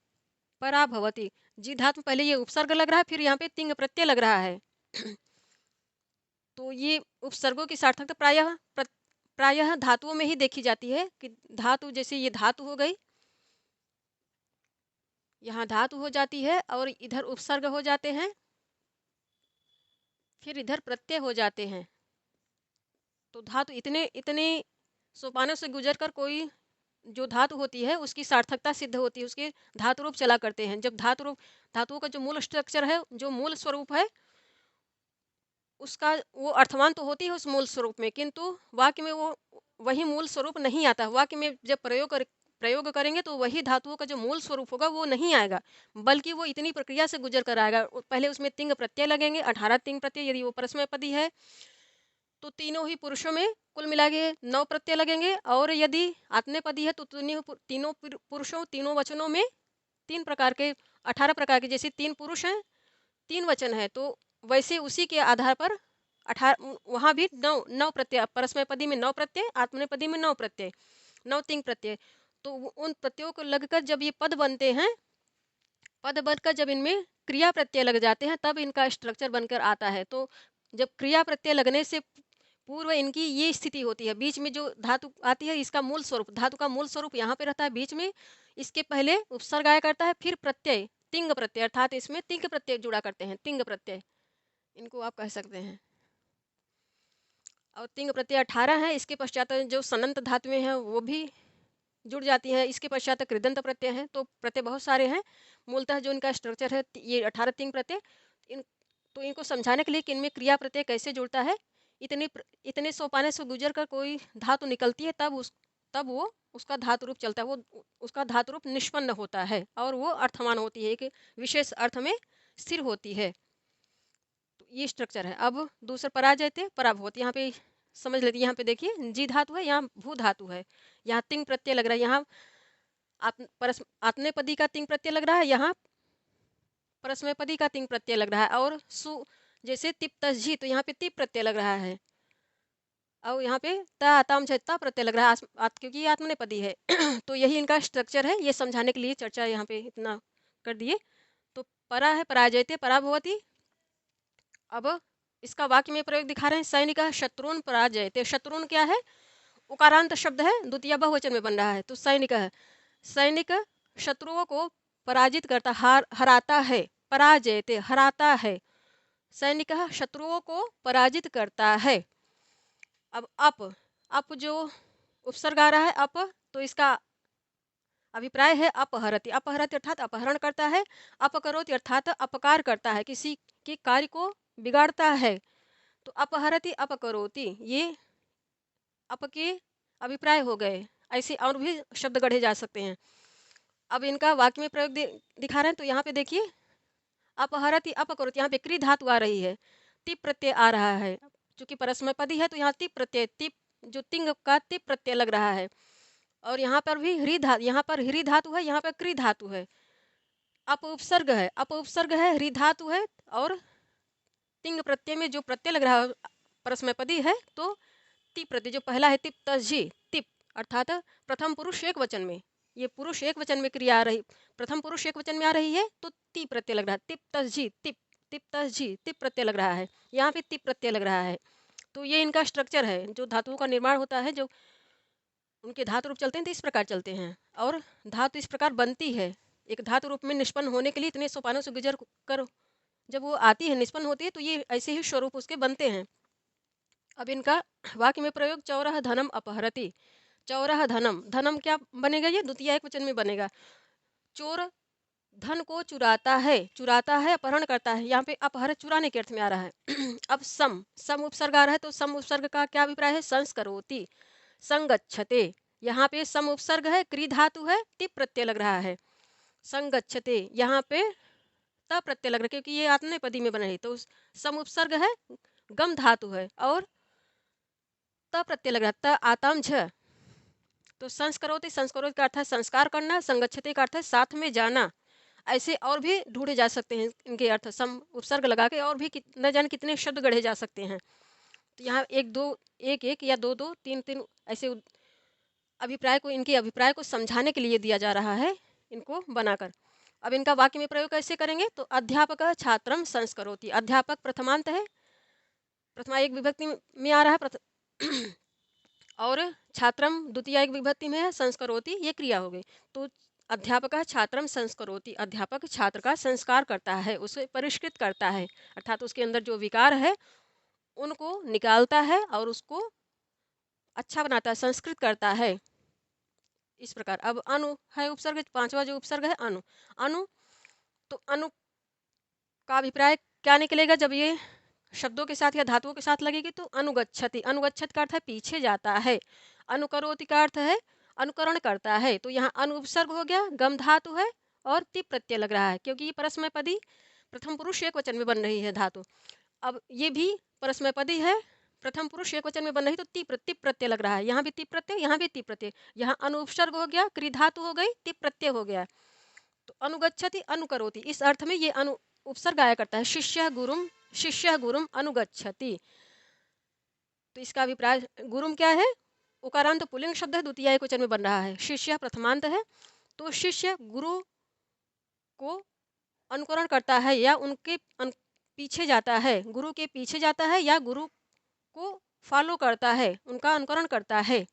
पराभवती। जी धातु पहले ये उपसर्ग लग रहा है, फिर यहाँ पे तिंग प्रत्यय लग रहा है। तो ये उपसर्गों की सार्थकता प्रायः धातुओं में ही देखी जाती है कि धातु, जैसे ये धातु हो गई, यहाँ धातु हो जाती है और इधर उपसर्ग हो जाते हैं, फिर इधर प्रत्यय हो जाते हैं। तो धातु इतने इतने सोपानों से गुजरकर कोई जो धातु होती है उसकी सार्थकता सिद्ध होती है, उसके धातु रूप चला करते हैं। जब धातुओं का जो मूल स्ट्रक्चर है, जो मूल स्वरूप है, उसका वो अर्थवान तो होती है उस मूल स्वरूप में, किंतु वाक्य में वो वही मूल स्वरूप नहीं आता। वाक्य में जब प्रयोग करेंगे तो वही धातुओं का जो मूल स्वरूप होगा वो नहीं आएगा, बल्कि वो इतनी प्रक्रिया से गुजर कर आएगा। पहले उसमें तिंग प्रत्यय लगेंगे, 18 तिंग प्रत्यय, यदि वो परस्मय पदी है तो तीनों ही पुरुषों में कुल मिला के 9 प्रत्यय लगेंगे, और यदि आत्मनेपदी है तो तीनों पुरुषों, तीनों वचनों में 3 प्रकार के, 18 प्रकार के, जैसे 3 पुरुष हैं 3 वचन है, तो वैसे उसी के आधार पर 18 वहाँ भी 9 प्रत्यय, परस्मय पदी में 9 प्रत्यय, आत्मनेपदी में 9 प्रत्यय, 9 तिंग प्रत्यय। तो उन प्रत्ययों को लगकर जब ये पद बनते हैं, पद बनकर जब इनमें क्रिया प्रत्यय लग जाते हैं, तब इनका स्ट्रक्चर बनकर आता है। तो जब क्रिया प्रत्यय लगने से पूर्व इनकी ये स्थिति होती है, बीच में जो धातु आती है, इसका मूल स्वरूप, धातु का मूल स्वरूप यहाँ पे रहता है बीच में, इसके पहले उपसर्ग आया करता है, फिर प्रत्यय, तिंग प्रत्यय, अर्थात इसमें तिंग प्रत्यय जुड़ा करते हैं, तिंग प्रत्यय इनको आप कह सकते हैं। और तिंग प्रत्यय 18 है। इसके पश्चात जो सनंत धातुएं हैं वो भी जुड़ जाती हैं। इसके पश्चात कृदंत प्रत्यय हैं। तो प्रत्यय बहुत सारे हैं, मूलतः जो इनका स्ट्रक्चर है ये 18 तिंग प्रत्यय। तो इनको समझाने के लिए कि इनमें क्रिया प्रत्यय कैसे जुड़ता है, इतने सोपाने से गुजर कर कोई धातु निकलती है, तब वो उसका धातु रूप चलता है, वो उसका धातु रूप निष्पन्न होता है और वो अर्थवान होती है, एक विशेष अर्थ में स्थिर होती है। तो ये स्ट्रक्चर है। अब दूसरा पराजयते पराभवती, यहाँ पे समझ लेते, यहाँ पे देखिए जी धातु है, यहाँ भू धातु है, यहाँ तिंग प्रत्यय लग रहा है, यहाँ आत्मनेपदी का तिंग प्रत्यय लग रहा है, यहाँ परस्मैपदी का तिंग प्रत्यय लग रहा है, और जैसे तिप तस्झी, तो यहाँ पे तिप प्रत्यय लग रहा है, और यहाँ पे ताम ता प्रत्यय लग रहा है, क्योंकि ये आत्मनेपदी है। तो यही इनका स्ट्रक्चर है, ये समझाने के लिए चर्चा यहाँ पे इतना कर दिए। तो परा है पराजयते पराभवती। अब इसका वाक्य में प्रयोग दिखा रहे हैं, सैनिक शत्रुन पराजयते। शत्रुन क्या है, उकारांत शब्द है, द्वितीय बहुवचन में बन रहा है। तो सैनिक है, सैनिक शत्रुओं को पराजित करता, हराता है, पराजयते हराता है, सैनिक शत्रुओं को पराजित करता है। अब अप जो उपसर्ग आ रहा है अप, तो इसका अभिप्राय है अपहरति। अपहरति अर्थात अपहरण करता है, अपकरोति अर्थात अपकार करता है, किसी के कार्य को बिगाड़ता है। तो अपहरति अपकरोति ये अप के अभिप्राय हो गए। ऐसे और भी शब्द गढ़े जा सकते हैं। अब इनका वाक्य में प्रयोग दिखा रहे हैं। तो यहाँ पे देखिए अपहरति अपकरोति, यहाँ पे क्री धातु आ रही है, तिप प्रत्यय आ रहा है, चूंकि परस्मैपदी है तो यहाँ तिप प्रत्यय, तिप जो तिंग का तिप प्रत्यय लग रहा है। और यहाँ पर भी ह्री धातु, यहाँ पर ह्री धातु है, यहाँ पर क्री धातु है, अप उपसर्ग है, अप उपसर्ग है, ह्री धातु है, और तिंग प्रत्यय में जो प्रत्यय लग रहा है परस्मैपदी है, तो ति प्रत्यय जो पहला है तिप तजी तिप, अर्थात प्रथम पुरुष एक वचन में, ये पुरुष एक वचन में क्रिया आ रही, प्रथम पुरुष एक वचन में आ रही है, तो ति प्रत्यय लग रहा है, तिप तजी तिप, तिप तजी तिप प्रत्यय लग रहा है, यहाँ पे तिप प्रत्यय लग रहा है। तो ये इनका स्ट्रक्चर है, जो धातुओं का निर्माण होता है, जो उनके धातु रूप चलते हैं तो इस प्रकार चलते हैं। और धातु इस प्रकार बनती है, एक धातु रूप में निष्पन्न होने के लिए इतने सोपानों से गुजर कर जब वो आती है, निष्पन्न होती है, तो ये ऐसे ही स्वरूप उसके बनते हैं। अब इनका वाक्य में प्रयोग, चौरह धनम अपहरति, चौरह धनम, धनम क्या बनेगा, ये द्वितीय एक वचन में बनेगा। चोर धन को चुराता है, अपहरण करता है, यहाँ पे अपहरण चुराने के अर्थ में आ रहा है। अब सम, सम उपसर्ग आ रहा है, तो सम उपसर्ग का क्या अभिप्राय है, संस्करोति, संगच्छते, यहाँ पे सम उपसर्ग है, क्री धातु है, टिप प्रत्यय लग रहा है, संगच्छते, यहाँ पे त प्रत्यय लग रहा है, क्योंकि ये आत्मनेपदी में बना है, तो सम उपसर्ग है, गम धातु है, और त प्रत्यय लग रहा है, त आताम झ, तो संस्करोति, संस्करोति का अर्थ है संस्कार करना, संगच्छते का अर्थ है साथ में जाना। ऐसे और भी ढूंढे जा सकते हैं इनके अर्थ, सम उपसर्ग लगा के और भी न जाने कितने शब्द गढ़े जा सकते हैं। तो यहाँ एक दो, एक एक या दो दो, तीन तीन ऐसे अभिप्राय को, इनके अभिप्राय को समझाने के लिए दिया जा रहा है इनको बनाकर। अब इनका वाक्य में प्रयोग कैसे करेंगे, तो अध्यापक छात्रम संस्करोति, अध्यापक प्रथमांत है, प्रथमा एक विभक्ति में आ रहा है, और छात्रम द्वितीय एक विभक्ति में है, संस्करोति ये क्रिया हो गई। तो अध्यापक छात्रम संस्करोति, अध्यापक छात्र का संस्कार करता है, उसे परिष्कृत करता है, अर्थात उसके अंदर जो विकार है उनको निकालता है और उसको अच्छा बनाता है, संस्कृत करता है, इस प्रकार। अब अनु है उपसर्ग, पांचवा जो उपसर्ग है अनु, अनु, तो अनु का अभिप्राय क्या निकलेगा, जब ये शब्दों के साथ या धातुओं के साथ लगेगी, तो अनुगच्छति, अनुगच्छत का अर्थ है पीछे जाता है, अनुकरोति का अर्थ है अनुकरण करता है, तो यहाँ अनु उपसर्ग हो गया, गम धातु है, और तिप प्रत्यय लग रहा है, क्योंकि ये परस्मैपदी प्रथम पुरुष एक वचन में बन रही है धातु। अब ये भी परस्मैपदी है, प्रथम पुरुष एक वचन में बन रही, तो तिप प्रत्यय लग रहा है, यहाँ भी तिप प्रत्यय, यहाँ भी तिप प्रत्यय, यहाँ अनु उपसर्ग हो गया, क्री धातु हो गई, तिप प्रत्यय हो गया, तो अनुगच्छति अनुकरोति, इस अर्थ में ये अनु उपसर्ग आया करता है, शिष्य गुरुम अनुगच्छति। तो इसका अभिप्राय, गुरुम क्या है, उकारांत पुल्लिंग शब्द है, द्वितीय एक वचन में बन रहा है, शिष्य प्रथमांत है, तो शिष्य गुरु को अनुकरण करता है या उनके पीछे जाता है, गुरु के पीछे जाता है या गुरु को फॉलो करता है, उनका अनुकरण करता है।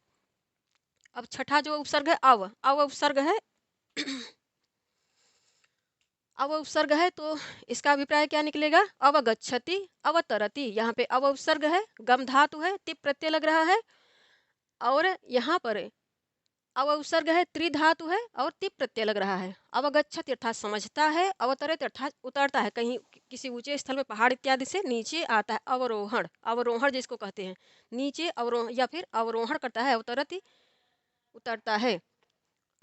अब छठा जो उपसर्ग है अव, अव उपसर्ग है, अव उपसर्ग है, तो इसका अभिप्राय क्या निकलेगा, अवगच्छति अवतरति, यहाँ पे अव उपसर्ग है, गम धातु है, तिप प्रत्यय लग रहा है, और यहाँ पर अव उपसर्ग है, त्रि धातु है, और तिप प्रत्यय लग रहा है। अवगच्छति अर्थात समझता है, अवतरति अर्थात उतरता है, कहीं किसी ऊंचे स्थल में पहाड़ इत्यादि से नीचे आता है, अवरोहण, अवरोहण जिसको कहते हैं, नीचे अवरोहण या फिर अवरोहण करता है, अवतरति उतरता है।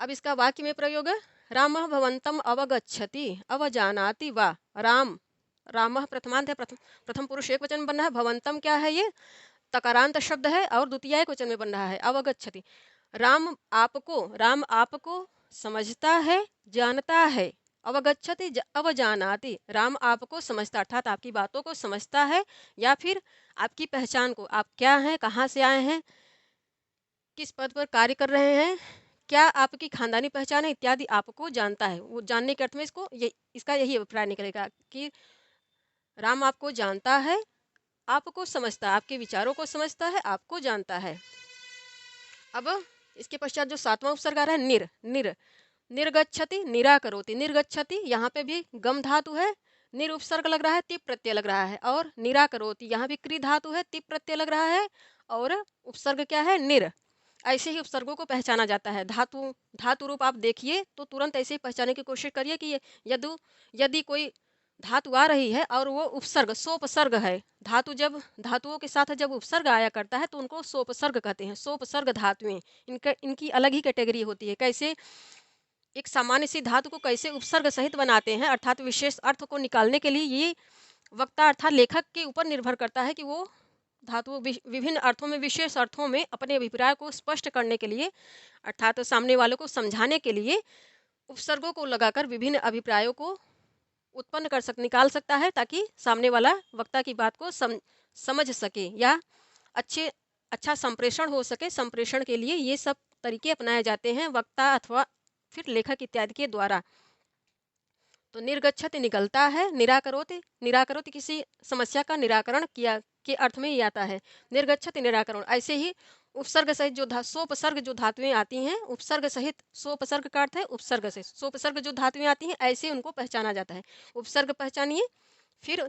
अब इसका वाक्य में प्रयोग है, रामः भवन्तम् अवगच्छति अवजानाति वा, राम, रामः प्रथमांत है, प्रथम पुरुष एक वचन बन रहा है, भवन्तम क्या है, ये तकारांत शब्द है और द्वितीय एक वचन में बन रहा है, अवगच्छति, राम आपको समझता है, जानता है, अवगच्छति अवजानाति, राम आपको समझता अर्थात आपकी बातों को समझता है, या फिर आपकी पहचान को, आप क्या हैं, कहाँ से आए हैं, किस पद पर कार्य कर रहे हैं, क्या आपकी खानदानी पहचान है इत्यादि आपको जानता है। वो जानने के अर्थ में इसका यही अभिप्राय निकलेगा कि राम आपको जानता है, आपको समझता है, आपके विचारों को समझता है, आपको जानता है। अब इसके पश्चात जो सातवां उपसर्ग आ रहा है निर्गच्छति निराकरोति, निर्गच्छति यहाँ पे भी गम धातु है, निर उपसर्ग लग रहा है, तिप प्रत्यय लग रहा है, और निराकरोति यहाँ भी क्री धातु है, तिप प्रत्यय लग रहा है, और उपसर्ग क्या है, निर। ऐसे ही उपसर्गों को पहचाना जाता है, धातु रूप आप देखिए तो तुरंत ऐसे ही पहचानने की कोशिश करिए कि यदि कोई धातु आ रही है और वो उपसर्ग सोपसर्ग है, धातुओं के साथ जब उपसर्ग आया करता है तो उनको सोपसर्ग कहते हैं, सोपसर्ग धातुएं, इनकी अलग ही कैटेगरी होती है। कैसे एक सामान्य सी धातु को कैसे उपसर्ग सहित बनाते हैं, अर्थात विशेष अर्थ को निकालने के लिए ये वक्ता अर्थात लेखक के ऊपर निर्भर करता है कि वो धातुओं विभिन्न अर्थों में, विशेष अर्थों में अपने अभिप्राय को स्पष्ट करने के लिए, अर्थात सामने वालों को समझाने के लिए उपसर्गों को लगाकर विभिन्न अभिप्रायों को उत्पन्न निकाल सकता है, ताकि सामने वाला वक्ता की बात को समझ सके या अच्छा संप्रेषण हो सके। संप्रेषण के लिए ये सब तरीके अपनाए जाते हैं वक्ता अथवा फिर लेखक इत्यादि के द्वारा। तो निर्गच्छति निकलता है, निराकरोति, निराकरोति किसी समस्या का निराकरण किया के अर्थ में ही आता है। निर्गच्छति निराकरण। ऐसे ही उपसर्ग सहित जो सोपसर्ग जो धातुएं आती हैं, उपसर्ग सहित, सोपसर्ग का अर्थ है उपसर्ग से, सोपसर्ग जो धातुएं आती हैं ऐसे उनको पहचाना जाता है। उपसर्ग पहचानिए, फिर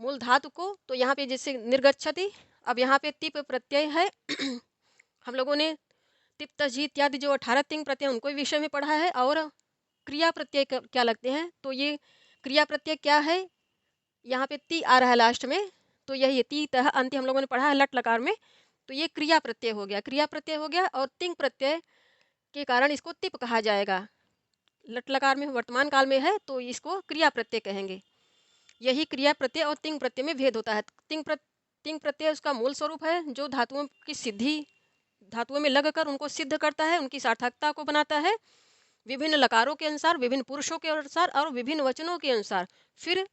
मूल धातु को, तो यहाँ पे जैसे निर्गच्छति, अब यहाँ पे तिप प्रत्यय है हम लोगों ने तिप तजी इत्यादि जो 18 तिंग प्रत्यय उनको विषय में पढ़ा है। और क्रिया प्रत्यय क्या लगते हैं, तो ये क्रिया प्रत्यय क्या है, यहाँ पे ती आ रहा है लास्ट में, तो यही ती तह अंत्य हम लोगों ने पढ़ा है लट लकार में, तो ये क्रिया प्रत्यय हो गया, क्रिया प्रत्यय हो गया। और तिंग प्रत्यय के कारण इसको तिप कहा जाएगा। लट लकार में वर्तमान काल में है तो इसको क्रिया प्रत्यय कहेंगे। यही क्रिया प्रत्यय और तिंग प्रत्यय में भेद होता है। तिंग प्रत्यय उसका मूल स्वरूप है जो धातुओं की सिद्धि, धातुओं में लगकर उनको सिद्ध करता है, उनकी सार्थकता को बनाता है विभिन्न लकारों के अनुसार, विभिन्न पुरुषों के अनुसार और विभिन्न वचनों के अनुसार। फिर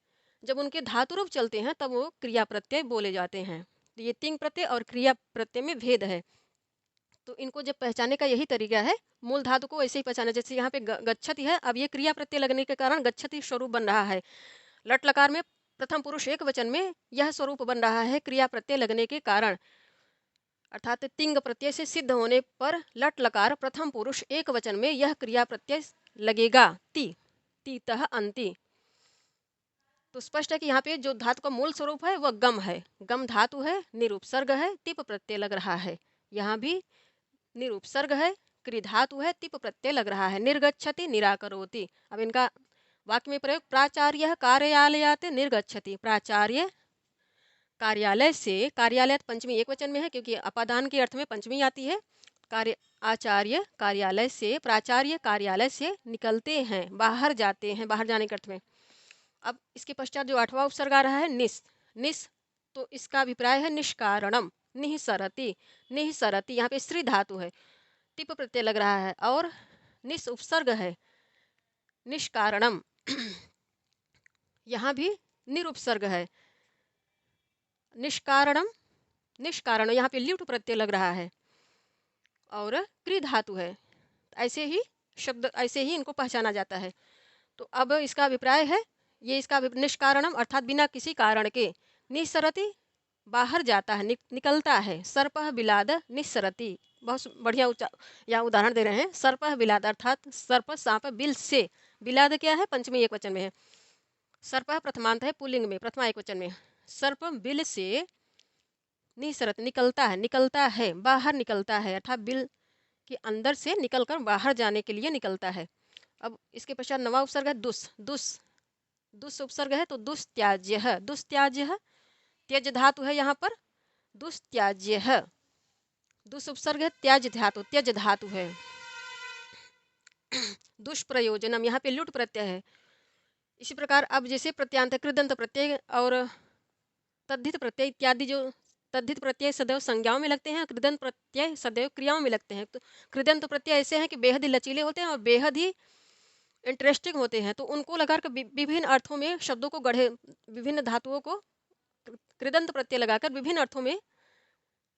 जब उनके धातु रूप चलते हैं तब वो क्रिया प्रत्यय बोले जाते हैं। तो ये तिंग प्रत्यय और क्रिया प्रत्यय में भेद है। तो इनको जब पहचानने का यही तरीका है, मूल धातु को ऐसे ही पहचाना। जैसे यहाँ पे गच्छति है, अब ये क्रिया प्रत्यय लगने के कारण गच्छति स्वरूप बन रहा है। लट लकार में प्रथम पुरुष एक वचन में यह स्वरूप बन रहा है क्रिया प्रत्यय लगने के कारण, अर्थात तिंग प्रत्यय से सिद्ध होने पर लट लकार प्रथम पुरुष एक वचन में यह क्रिया प्रत्यय लगेगा, ती, तीतः अंति। तो स्पष्ट है कि यहाँ पे जो धातु का मूल स्वरूप है वह गम है, गम धातु है, निरुपसर्ग है, तिप प्रत्यय लग रहा है। यहाँ भी निरुपसर्ग है, क्रि धातु है, तिप प्रत्यय लग रहा है। निर्गच्छति, निराकरोति। अब इनका वाक्य में प्रयोग, प्राचार्य कार्यालयात् निर्गच्छति। प्राचार्य कार्यालय से, कार्यालय पंचमी एक वचन में है क्योंकि अपादान के अर्थ में पंचमी आती है। आचार्य कार्यालय से, प्राचार्य कार्यालय से निकलते हैं, बाहर जाते हैं, बाहर जाने के अर्थ में। अब इसके पश्चात जो 8वां उपसर्ग आ रहा है निस, निस, तो इसका अभिप्राय है निष्कारणम, निःसरति, निःसरति। यहाँ पे स्त्री धातु है, तिप प्रत्यय लग रहा है और निस उपसर्ग है, निष्कारणम यहाँ भी निरुपसर्ग है, निष्कारणम, निष्कारण यहाँ पे ल्युट प्रत्यय लग रहा है और क्रि धातु है। ऐसे ही शब्द, ऐसे ही इनको पहचाना जाता है। तो अब इसका अभिप्राय है, ये इसका निष्कारणम अर्थात बिना किसी कारण के, निःसरति बाहर जाता है, निकलता है। सर्पः बिलाद निःसरति, बहुत बढ़िया यहाँ उदाहरण दे रहे हैं। सर्पः बिलाद अर्थात सर्प सांप, बिल से, बिलाद क्या है, पंचमी एक वचन में है। सर्पः प्रथमांत है पुल्लिंग में, प्रथमा एक वचन में। सर्प बिल से निःसरत निकलता है, निकलता है, बाहर निकलता है, अर्थात बिल के अंदर से निकलकर बाहर जाने के लिए निकलता है। अब इसके पश्चात 9वां उपसर्ग है दुस, दुस, दुस उपसर्ग है तो दुस्त्याज्य है, दुस्त्याज्य, त्यज धातु है यहाँ पर, दुस्त्याज्य है। दुस उपसर्ग है, त्याज धातु, त्यज धातु है। दुष्प्रयोजनम यहाँ पे लुट प्रत्यय है। इसी प्रकार अब जैसे प्रत्यांत, कृदंत प्रत्यय और तद्धित प्रत्यय इत्यादि, जो तद्धित प्रत्यय सदैव संज्ञाओं में लगते हैं, कृदंत प्रत्यय सदैव क्रियाओं में लगते हैं। तो कृदंत प्रत्यय ऐसे हैं कि बेहद ही लचीले होते हैं और बेहद ही इंटरेस्टिंग होते हैं। तो उनको लगाकर विभिन्न अर्थों में शब्दों को गढ़े, विभिन्न धातुओं को कृदंत प्रत्यय लगाकर विभिन्न अर्थों में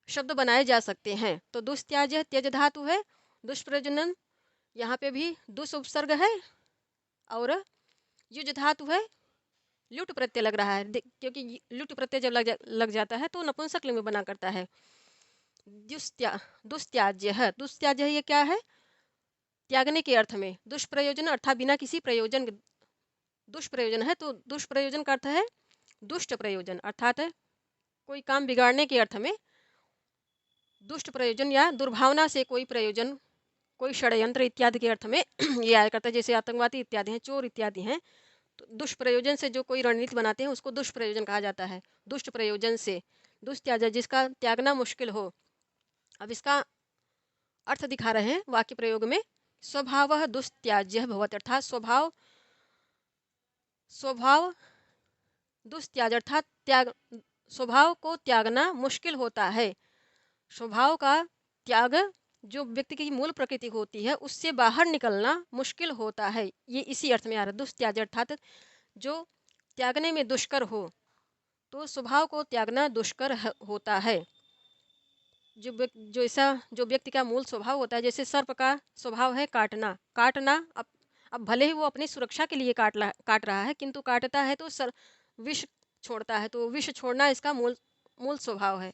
शब्द बनाए जा सकते हैं। तो दुस्त्याज्य त्यज धातु है, दुष्प्रयोजनम यहाँ पे भी दुस उपसर्ग है और युज धातु है, लुट प्रत्यय लग रहा है क्योंकि लुट प्रत्यय जब लग जाता है तो नपुंसक लिंग में बना करता है। दुस्त्याज्य है, दुस्त्याज्य ये क्या है, त्यागने के अर्थ में। दुष्प्रयोजन अर्थात बिना किसी प्रयोजन, दुष्प्रयोजन है तो दुष्प्रयोजन का अर्थ है दुष्ट प्रयोजन, अर्थात कोई काम बिगाड़ने के अर्थ में दुष्ट प्रयोजन या दुर्भावना से कोई प्रयोजन, कोई षड्यंत्र इत्यादि के अर्थ में ये आया करता है। जैसे आतंकवादी इत्यादि हैं, चोर इत्यादि हैं, तो दुष्प्रयोजन से जो कोई रणनीति बनाते हैं उसको दुष्प्रयोजन कहा जाता है। दुष्ट प्रयोजन से, दुस्त्याज्य जिसका त्यागना मुश्किल हो। अब इसका अर्थ दिखा रहे हैं वाक्य प्रयोग में, स्वभावः दुस्त्याज्यः भवति, अर्थात स्वभाव, स्वभाव दुस्त्याज अर्थात स्वभाव को त्यागना मुश्किल होता है। स्वभाव का त्याग, जो व्यक्ति की मूल प्रकृति होती है उससे बाहर निकलना मुश्किल होता है, ये इसी अर्थ में आ रहा है। दुस्त्याज अर्थात जो त्यागने में दुष्कर हो, तो स्वभाव को त्यागना दुष्कर होता है। जो ऐसा जो व्यक्ति का मूल स्वभाव होता है, जैसे सर्प का स्वभाव है काटना। काटना अब भले ही वो अपनी सुरक्षा के लिए काट रहा है, किंतु काटता है तो विष छोड़ता है, तो विष छोड़ना इसका मूल मूल स्वभाव है।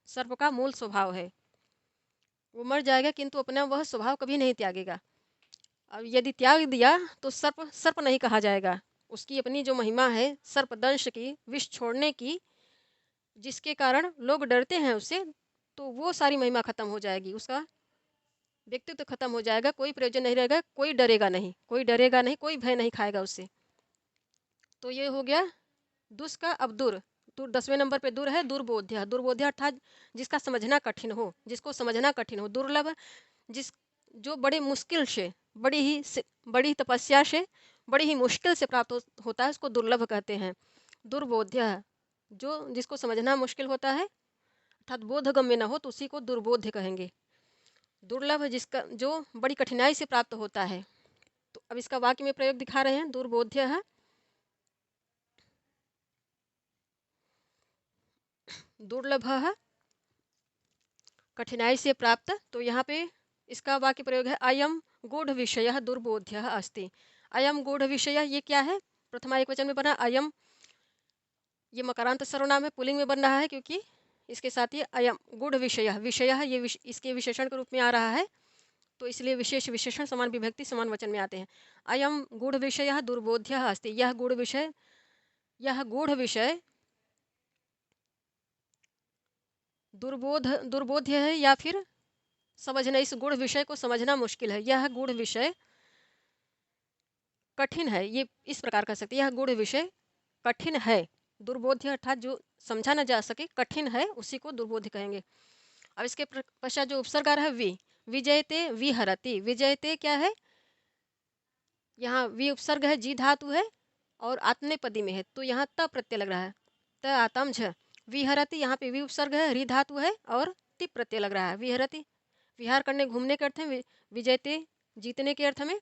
सर्प का मूल स्वभाव है। वो मर जाएगा किंतु अपना वह स्वभाव कभी नहीं त्यागेगा। अब यदि त्याग दिया तो सर्प सर्प नहीं कहा जाएगा। उसकी अपनी जो महिमा है सर्पदंश की, विष छोड़ने की, जिसके कारण लोग डरते हैं उससे, तो वो सारी महिमा खत्म हो जाएगी, उसका व्यक्तित्व खत्म हो जाएगा, कोई प्रयोजन नहीं रहेगा, कोई डरेगा नहीं, कोई डरेगा नहीं, कोई भय नहीं खाएगा उससे। तो ये हो गया दुष् का। अब दुर, 10वें नंबर पे दुर है दुर्बोध्य। दुर्बोध्य अर्थात जिसका समझना कठिन हो, जिसको समझना कठिन हो। दुर्लभ, जिस जो बड़े मुश्किल से, बड़ी तपस्या से, बड़ी ही मुश्किल से प्राप्त होता है, उसको दुर्लभ कहते हैं। दुर्बोध्य, जो जिसको समझना मुश्किल होता है अर्थात बोधगम्य न हो, तो उसी को दुर्बोध्य कहेंगे। दुर्लभ, जिसका जो बड़ी कठिनाई से प्राप्त होता है। तो अब इसका वाक्य में प्रयोग दिखा रहे हैं। दुर्बोध्य है, दुर्लभ है, कठिनाई से प्राप्त। तो यहाँ पे इसका वाक्य प्रयोग है अयम गूढ़ विषय दुर्बोध्य अस्ति। अयम गूढ़ विषय, ये क्या है? प्रथमा एक वचन में बना अयम, ये मकारांत सर्वनाम है, पुल्लिंग में बन रहा है क्योंकि इसके साथ ये अयम गूढ़ विषय, विषय है, ये इसके विशेषण के रूप में आ रहा है, तो इसलिए विशेष विशेषण समान विभक्ति समान वचन में आते हैं। अयम गूढ़ विषय दुर्बोध्य अस्ति। यह गूढ़ विषय, यह गूढ़ विषय दुर्बोध्य है, या फिर समझना, इस गूढ़ विषय को समझना मुश्किल है। यह गूढ़ विषय कठिन है, ये इस प्रकार कह सकते हैं, यह गूढ़ विषय कठिन है। दुर्बोध्य अर्थात जो समझा न जा सके, कठिन है, उसी को दुर्बोध्य कहेंगे। अब इसके पश्चात जो उपसर्ग आ रहा है विजयते विहरति। विजयते क्या है? यहाँ वि उपसर्ग है, जी धातु है और आत्मनेपदी में है, तो यहाँ त प्रत्यय लग रहा है, त आतम झ। विहरति, यहाँ पे वि उपसर्ग है, री धातु है और ति प्रत्यय लग रहा है। विहरति विहार करने, घूमने के अर्थ में। विजयते जीतने के अर्थ में।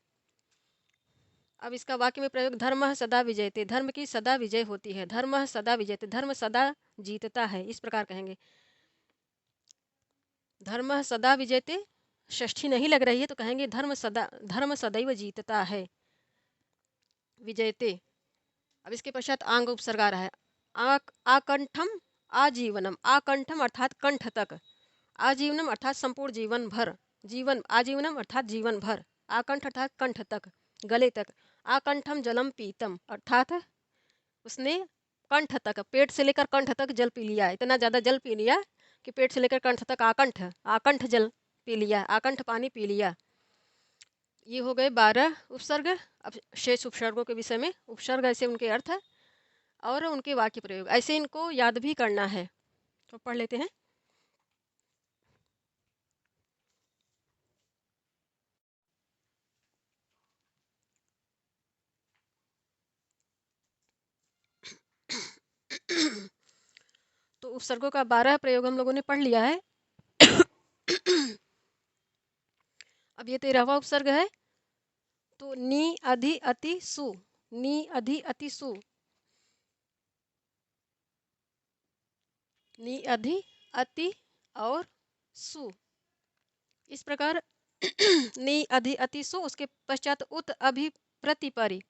अब इसका वाक्य में प्रयोग धर्म सदा विजयते। धर्म की सदा विजय होती है। धर्म सदा विजयते, धर्म सदा जीतता है, इस प्रकार कहेंगे। धर्म सदा विजयते, षष्ठी नहीं लग रही है तो कहेंगे धर्म सदैव जीतता है। विजयते। अब इसके पश्चात आंग उपसर्ग आ रहा है। आकंठम आजीवनम। आकंठम अर्थात कंठ तक, आजीवनम अर्थात संपूर्ण जीवन भर। आजीवनम अर्थात जीवन भर, आकंठ अर्थात कंठ तक, गले तक। आकंठम जलम पीतम अर्थात उसने कंठ तक, पेट से लेकर कंठ तक जल पी लिया, इतना ज़्यादा जल पी लिया कि पेट से लेकर कंठ तक आकंठ जल पी लिया, आकंठ पानी पी लिया। ये हो गए 12 उपसर्ग। अब शेष उपसर्गों के विषय में, उपसर्ग ऐसे उनके अर्थ और उनके वाक्य प्रयोग, ऐसे इनको याद भी करना है। तो पढ़ लेते हैं। तो उपसर्गों का 12 प्रयोग हम लोगों ने पढ़ लिया है। अब ये 13वां उपसर्ग है। तो नी अधि अति सु, नी अधि अति सु, नी अधि अति और सु, इस प्रकार नी अधि अति सु। उसके पश्चात उत अभि प्रतिपरि,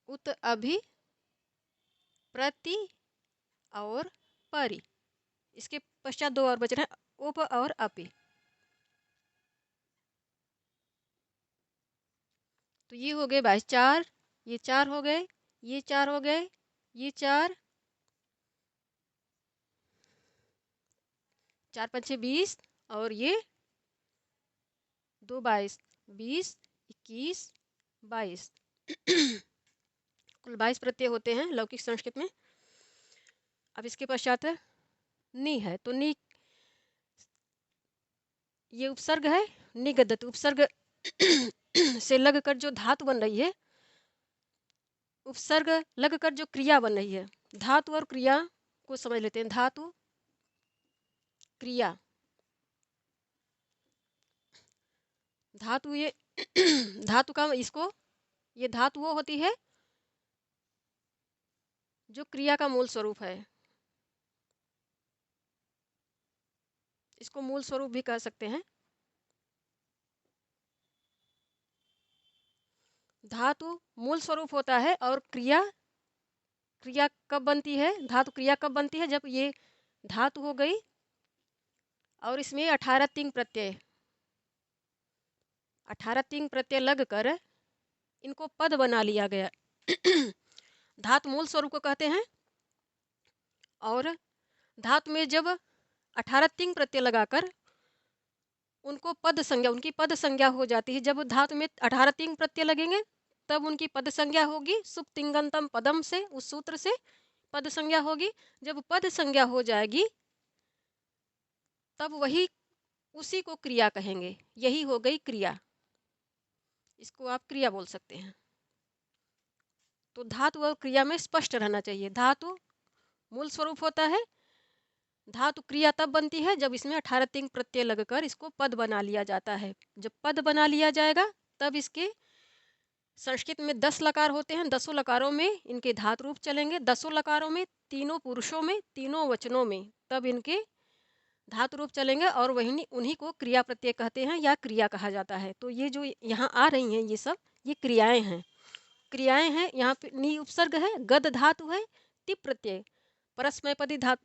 उत अभि प्रति और परि। इसके पश्चात 2 और बच रहे हैं, उप और अपि। तो ये हो गए 22, 4, ये 4 हो गए, ये 4 हो गए, ये 4, 4 पंचे 20 और ये 2 22, 20 21 22। कुल 22 प्रत्यय होते हैं लौकिक संस्कृत में। अब इसके पश्चात नी है। तो नी ये उपसर्ग है, निगदत उपसर्ग से लगकर जो धातु बन रही है, उपसर्ग लगकर जो क्रिया बन रही है, धातु और क्रिया को समझ लेते हैं। धातु क्रिया, धातु ये धातु का इसको, ये धातु वो होती है जो क्रिया का मूल स्वरूप है। इसको मूल स्वरूप भी कह सकते हैं। धातु मूल स्वरूप होता है और क्रिया, क्रिया कब बनती है, धातु क्रिया कब बनती है, जब ये धातु हो गई और इसमें 18 तिंग प्रत्यय, 18 तिंग प्रत्यय लगकर इनको पद बना लिया गया। धातु मूल स्वरूप को कहते हैं। और धातु में जब 18 तिंग प्रत्यय लगाकर उनको पद संज्ञा, उनकी पद संज्ञा हो जाती है। जब धातु में 18 तिंग प्रत्यय लगेंगे तब उनकी पद संज्ञा होगी। सुप तिंगंतम पदम से, उस सूत्र से पद संज्ञा होगी। जब पद संज्ञा हो जाएगी तब वही, उसी को क्रिया कहेंगे। यही हो गई क्रिया, इसको आप क्रिया बोल सकते हैं। तो धातु और क्रिया में स्पष्ट रहना चाहिए। धातु मूल स्वरूप होता है, धातु क्रिया तब बनती है जब इसमें 18 तिंग प्रत्यय लगकर इसको पद बना लिया जाता है। जब पद बना लिया जाएगा तब इसके, संस्कृत में 10 लकार होते हैं, 10 लकारों में इनके धातु रूप चलेंगे। 10 लकारों में, तीनों पुरुषों में, तीनों वचनों में, तब इनके धातु रूप चलेंगे और वही, उन्हीं को क्रिया प्रत्यय कहते हैं या क्रिया कहा जाता है। तो ये जो यहाँ आ रही हैं ये सब, ये क्रियाएं हैं। क्रियाएं हैं। यहाँ पे नी उपसर्ग है, गद धातु है, तिप प्रत्यय, परस्मैपदी धातु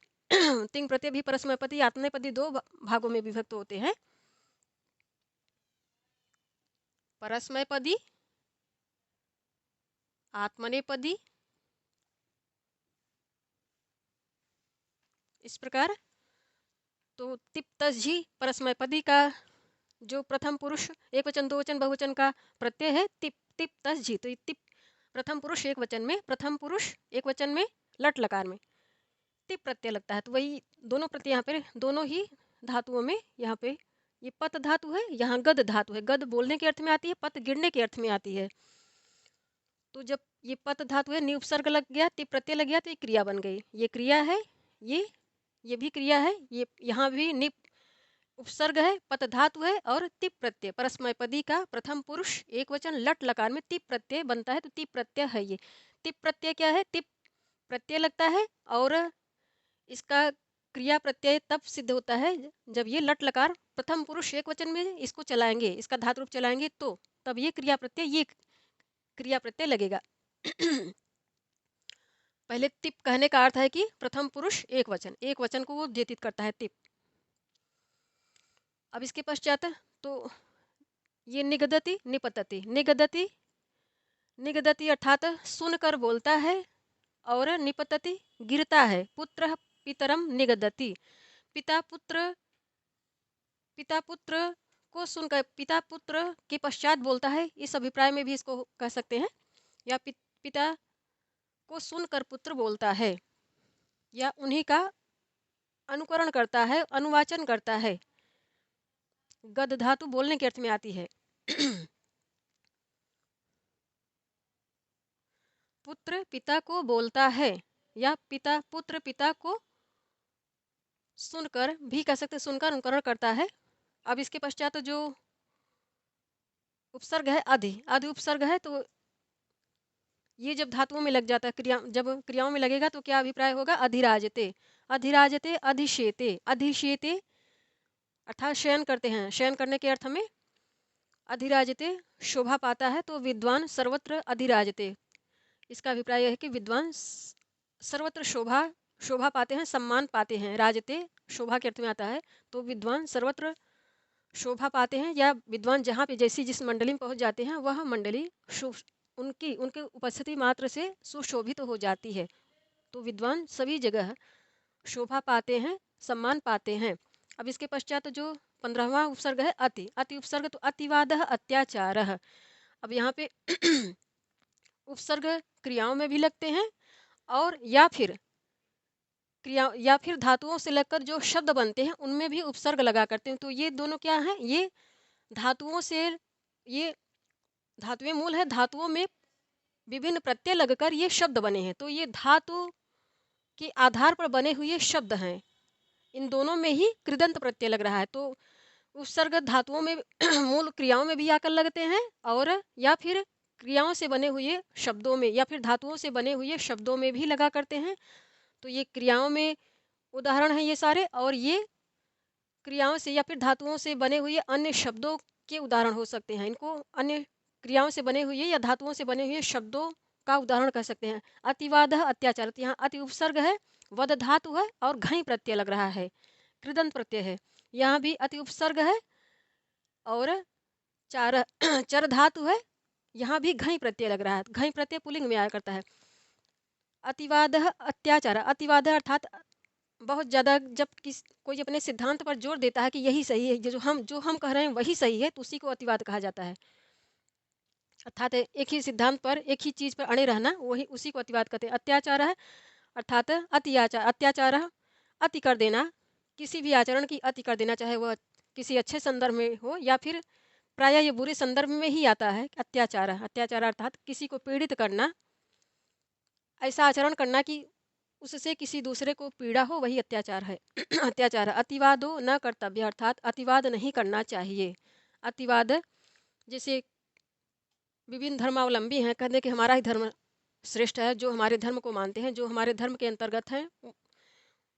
तिंग प्रत्यय भी परस्मैपदी आत्मनेपदी दो भागों में विभक्त होते हैं। परस्मैपदी, आत्मनेपदी, इस प्रकार। तो तिप तस्झी परस्मैपदी का जो प्रथम पुरुष एक वचन दो वचन बहुवचन का प्रत्यय है, तिप तिप तस्झी। तो ये तिप प्रथम पुरुष एक वचन में, प्रथम पुरुष एक वचन में, लट लकार में तिप प्रत्यय लगता है। तो वही दोनों प्रत्यय यहाँ पे, दोनों ही धातुओं में, यहाँ पे ये पत धातु है, यहाँ गद धातु है। गद बोलने के अर्थ में आती है, पत गिरने के अर्थ में आती है। तो जब ये पत धातु है, नि उपसर्ग लग गया, तिप प्रत्यय लग गया, तो ये क्रिया बन गई। ये क्रिया है, ये भी क्रिया है। ये यहाँ भी नि उपसर्ग है, पत धातु है और तिप प्रत्यय, परस्मैपदी का प्रथम पुरुष एक वचन लट लकार में तिप प्रत्यय बनता है। तो तिप प्रत्यय है ये। तिप प्रत्यय क्या है, तिप प्रत्यय लगता है और इसका क्रिया प्रत्यय तब सिद्ध होता है जब ये लट लकार प्रथम पुरुष एक वचन में इसको चलाएंगे, इसका धातु रूप चलाएंगे, तो तब ये क्रिया प्रत्यय, ये क्रिया प्रत्यय लगेगा। पहले तिप कहने का अर्थ है कि प्रथम पुरुष एक वचन, एक वचन को वो उद्देशित करता है, तिप। अब इसके पश्चात तो ये निगदति निपतति, निगदति, निगदति अर्थात सुनकर बोलता है और निपतति गिरता है। पुत्र पितरम निगदति, पिता पुत्र, पिता पुत्र को सुनकर, पिता पुत्र के पश्चात बोलता है, इस अभिप्राय में भी इसको कह सकते हैं। या पिता को सुनकर पुत्र बोलता है या उन्हीं का अनुकरण करता है, अनुवाचन करता है। गद धातु बोलने के अर्थ में आती है। पुत्र पिता को बोलता है या पिता पुत्र पिता को सुनकर भी कह सकते, सुनकर अनुकरण करता है। अब इसके पश्चात जो उपसर्ग है अधि, अधि उपसर्ग है, तो ये जब धातुओं में लग जाता है, क्रिया जब क्रियाओं में लगेगा तो क्या अभिप्राय होगा, अधिराजते, अधिराजते, अधिशेते, अधिशेते अर्थात शयन करते हैं, शयन करने के अर्थ में। अधिराजते शोभा पाता है, तो विद्वान सर्वत्र अधिराजते, इसका अभिप्राय है कि विद्वान सर्वत्र शोभा, शोभा पाते हैं, सम्मान पाते हैं। राजते शोभा के अर्थ में आता है, तो विद्वान सर्वत्र शोभा पाते हैं या विद्वान जहाँ पे जैसी जिस मंडली में पहुँच जाते हैं वह मंडली उनकी उनके उपस्थिति मात्र से सुशोभित हो जाती है। तो विद्वान सभी जगह शोभा पाते हैं, सम्मान पाते हैं। अब इसके पश्चात जो 15वां उपसर्ग है अति, अति उपसर्ग, तो अतिवादः अत्याचारः। अब यहाँ पे उपसर्ग क्रियाओं में भी लगते हैं और या फिर क्रिया या फिर धातुओं से लगकर जो शब्द बनते हैं उनमें भी उपसर्ग लगा करते हैं। तो ये दोनों क्या हैं, ये धातुओं से, ये धातुएं मूल है, धातुओं में विभिन्न प्रत्यय लगकर ये शब्द बने हैं। तो ये धातु के आधार पर बने हुए शब्द हैं। इन दोनों में ही कृदंत प्रत्यय लग रहा है। तो उपसर्ग धातुओं में मूल क्रियाओं में भी आकर लगते हैं, और या फिर क्रियाओं से बने हुए शब्दों में या फिर धातुओं से बने हुए शब्दों में भी लगा करते हैं। तो ये क्रियाओं में उदाहरण है ये सारे, और ये क्रियाओं से या फिर धातुओं से बने हुए अन्य शब्दों के उदाहरण हो सकते हैं। इनको अन्य क्रियाओं से बने हुए या धातुओं से बने हुए शब्दों का उदाहरण कह सकते हैं। अतिवाद अत्याचार, तो यहाँ अति उपसर्ग है, वद धातु है और घई प्रत्यय लग रहा है, कृदंत प्रत्यय है। यहाँ भी अति उपसर्ग है और चार चर धातु है, यहाँ भी घई प्रत्यय लग रहा है। घई प्रत्यय पुल्लिंग में आया करता है। अतिवाद अत्याचार, अतिवाद अर्थात बहुत ज़्यादा जब कोई अपने सिद्धांत पर जोर देता है कि यही सही है, जो हम कह रहे हैं वही सही है, तो उसी को अतिवाद कहा जाता है। अर्थात एक ही सिद्धांत पर, एक ही चीज़ पर अड़े रहना, वही उसी को अतिवाद कहते हैं। अत्याचार है अर्थात अत्याचार अति कर देना, किसी भी आचरण की अति कर देना, चाहे वह किसी अच्छे संदर्भ में हो या फिर प्रायः ये बुरे संदर्भ में ही आता है। अत्याचार अर्थात किसी को पीड़ित करना, ऐसा आचरण करना कि उससे किसी दूसरे को पीड़ा हो, वही अत्याचार है। अत्याचार। अतिवादो न कर्तव्य अर्थात अतिवाद नहीं करना चाहिए। अतिवाद जैसे विभिन्न धर्मावलंबी हैं, कहते हैं कि हमारा ही धर्म श्रेष्ठ है, जो हमारे धर्म को मानते हैं, जो हमारे धर्म के अंतर्गत हैं,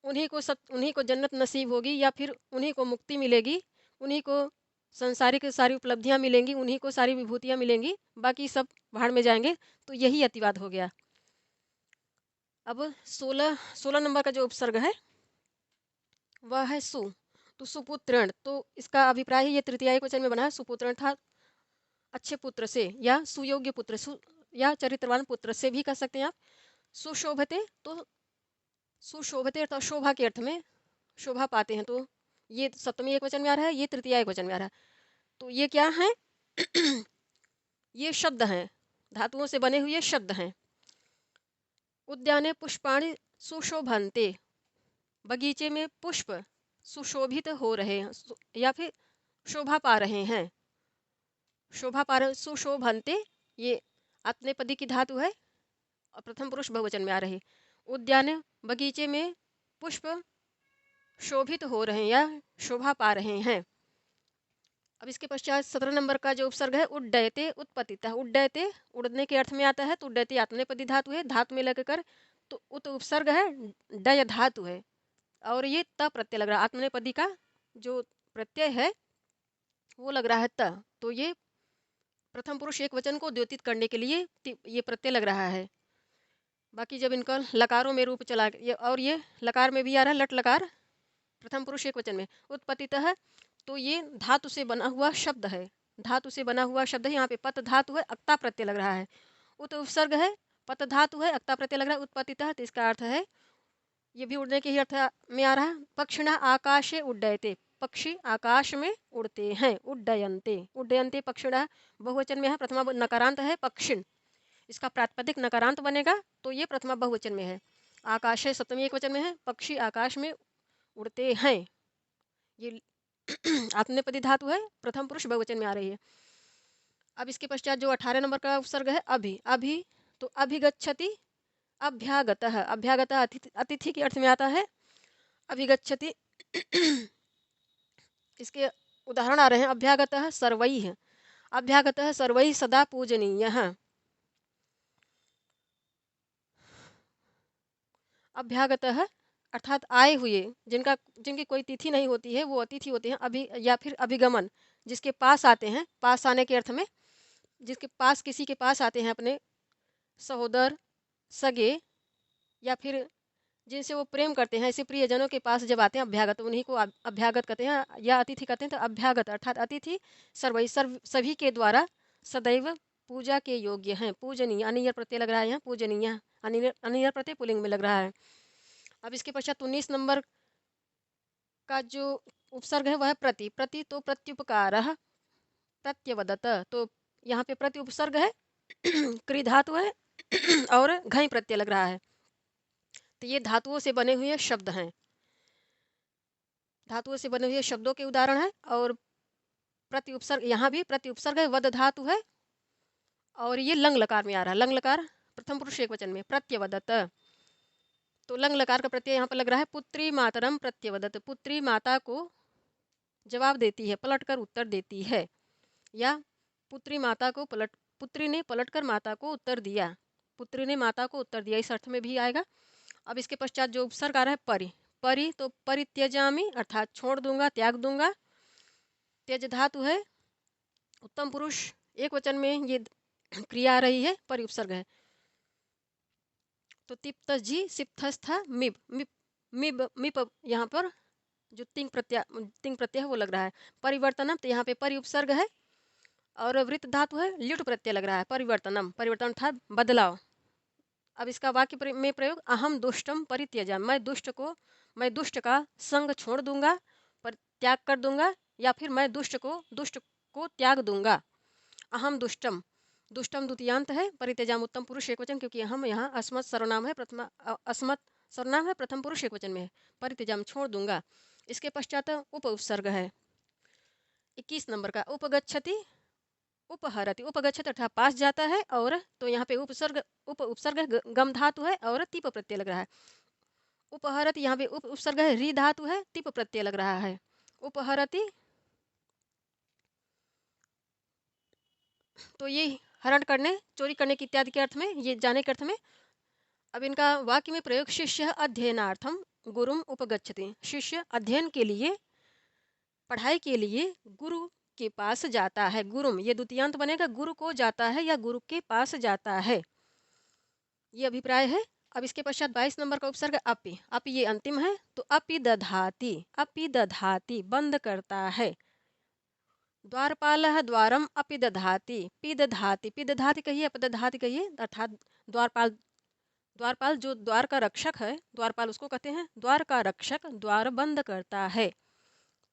उन्हीं को जन्नत नसीब होगी, या फिर उन्हीं को मुक्ति मिलेगी, उन्हीं को संसारिक सारी उपलब्धियां मिलेंगी, उन्हीं को सारी विभूतियां मिलेंगी, बाकी सब भाड़ में जाएंगे। तो यही अतिवाद हो गया। अब 16 नंबर का जो उपसर्ग है वह है सु। तो सुपुत्रण, तो इसका अभिप्राय ही ये तृतीया एकवचन में बना है। सुपुत्रण था अच्छे पुत्र से, या सुयोग्य पुत्र, या चरित्रवान पुत्र से भी कह सकते हैं आप। सुशोभते, तो सुशोभते अर्थात शोभा के अर्थ में, शोभा पाते हैं, तो ये सप्तमी एकवचन में आ रहा है, ये तृतीया एकवचन में आ रहा है। तो ये क्या है? ये शब्द हैं, धातुओं से बने हुए शब्द हैं। उद्याने पुष्पाणि सुशोभन्ते, बगीचे में पुष्प सुशोभित हो रहे हैं, या फिर शोभा पा रहे हैं। शोभा पा रहे, सुशोभन्ते, ये आत्मनेपदी की धातु है और प्रथम पुरुष बहुवचन में आ रही। उद्यान, बगीचे में पुष्प शोभित हो रहे हैं या शोभा पा रहे हैं। अब इसके पश्चात 17 नंबर का जो उपसर्ग है उड्डयते उत्पतिता। उड्डयते उड़ने के अर्थ में आता है, तो उड्डयते आत्मनेपदी धातु है, धातु में लगकर तो उत उपसर्ग है, डय धातु है, और ये त प्रत्यय लग रहा है। आत्मनेपदी का जो प्रत्यय है वो लग रहा है त, तो ये प्रथम पुरुष एक वचन को द्योतित करने के लिए ये प्रत्यय लग रहा है। बाकी जब इनका लकारों में रूप चला, और ये लकार में भी आ रहा है, लट लकार प्रथम पुरुष एक वचन में। उत्पतितः, तो ये धातु से बना हुआ शब्द है, धातु से बना हुआ शब्द है। यहाँ पे पत धातु है, अक्ता प्रत्यय लग रहा है। उत उपसर्ग है, पत धातु है, अक्ता प्रत्यय लग रहा है। उत्पतितः, तो इसका अर्थ है, ये भी उड़ने के ही अर्थ में आ रहा है। पक्षिणः आकाशे उड्डयते, पक्षी आकाश में उड़ते हैं। उड्डयन्ते, उड्डयन्ते पक्षिणः बहुवचन में है, प्रथमा नकारांत है पक्षिण, इसका प्रातिपदिक नकारांत बनेगा, तो ये प्रथमा बहुवचन में है। आकाश है सप्तमी एक वचन में है, पक्षी आकाश में उड़ते हैं, ये आत्मनेपदी धातु है, प्रथम पुरुष बहुवचन में आ रही है। अब इसके पश्चात जो 18 नंबर का उपसर्ग है अभि। अभि, तो अभिगच्छति अभ्यागतः। अभ्यागतः अतिथि के अर्थ में आता है। अभिगच्छति इसके उदाहरण आ रहे हैं। अभ्यागतः सर्वैः, अभ्यागतः सर्वैः सदा पूजनीयः। अभ्यागतः अर्थात आए हुए, जिनकी कोई तिथि नहीं होती है वो अतिथि होते हैं। अभि या फिर अभिगमन, जिसके पास आते हैं, पास आने के अर्थ में, जिसके पास, किसी के पास आते हैं, अपने सहोदर, सगे, या फिर जिनसे वो प्रेम करते हैं, ऐसे प्रियजनों के पास जब आते हैं अभ्यागत, उन्हीं को अभ्यागत कहते हैं या अतिथि कहते हैं। तो अभ्यागत अर्थात अतिथि सभी के द्वारा सदैव पूजा के योग्य हैं। पूजनीय, अनियर प्रत्यय लग रहा है यहाँ, पूजनीय, अनियर प्रत्यय पुल्लिंग में लग रहा है। अब इसके पश्चात 19 नंबर का जो उपसर्ग है वह है प्रति। प्रति, तो प्रत्युपकार प्रत्यवदत, तो यहाँ पे प्रति उपसर्ग है, क्री धातु है और घई प्रत्यय लग रहा है। तो ये धातुओं से बने हुए शब्द हैं, धातुओं से बने हुए शब्दों के उदाहरण है। और प्रति उपसर्ग, यहाँ भी प्रति उपसर्ग है, वद धातु है, और ये लंग लकार में आ रहा है। लंग लकार प्रथम पुरुष एक वचन में, प्रत्यवदत। तो लंग लकार का प्रत्यय यहाँ पर लग रहा है पुत्री मातरम प्रत्यवदत। पुत्री माता को जवाब देती है, पलटकर उत्तर देती है, या पुत्री ने पलटकर माता को उत्तर दिया। पुत्री ने माता को उत्तर दिया, इस अर्थ में भी आएगा। अब इसके पश्चात जो उपसर्ग आ रहा है परि, परि तो परित्यजामि अर्थात छोड़ दूंगा, त्याग दूंगा। त्यज धातु है, उत्तम पुरुष एक वचन में ये क्रिया आ रही है, परि उपसर्ग है। तो तिप्तजी सिप्थस्था मिब मिब मिब मिप यहाँ पर जो तिंग प्रत्यय है वो लग रहा है। परिवर्तनम तो यहाँ पे परि उपसर्ग है, और वृत्त धातु है, ल्युट प्रत्यय लग रहा है। परिवर्तनम, परिवर्तन अर्थात बदलाव। अब इसका वाक्य में प्रयोग, अहम दुष्टम परित्यजा, मैं दुष्ट का संग छोड़ दूंगा, पर त्याग कर दूंगा, या फिर मैं दुष्ट को त्याग दूंगा। अहम दुष्टम, दुष्टम द्वितीयांत है, परित्यजाम उत्तम पुरुष एकवचन, क्योंकि हम यहाँ अस्मत् सर्वनाम है, अस्मत् सर्वनाम है, प्रथम पुरुष एकवचन में है। परित्यजाम छोड़ दूंगा। इसके पश्चात उप उपसर्ग है 21 नंबर का, उपगच्छति उपहरति। उपगच्छति अर्थात पास जाता है, और तो यहाँ पे उप उपसर्ग गम धातु है और तिप प्रत्यय लग रहा है। उपहरति यहाँ पे उप उपसर्ग है, री धातु है, तिप प्रत्यय लग रहा है। उपहरति तो ये हरण करने, चोरी करने की इत्यादि के अर्थ में, ये जाने के अर्थ में। अब इनका वाक्य में प्रयोग, शिष्य अध्ययनार्थम गुरुम उपगच्छति। शिष्य अध्ययन के लिए, पढ़ाई के लिए गुरु के पास जाता है। गुरुम ये द्वितीयांत बनेगा, गुरु को जाता है या गुरु के पास जाता है, ये अभिप्राय है। अब इसके पश्चात 22 नंबर का उपसर्ग अपि, अपि ये अंतिम है, तो अपि दधाति बंद करता है। द्वारपालः द्वारम अपि दधाति, पिदधाति कहिए, अपदधाति कहिए, अर्थात द्वारपाल जो द्वार का रक्षक है, द्वारपाल उसको कहते हैं, द्वार का रक्षक द्वार बंद करता है।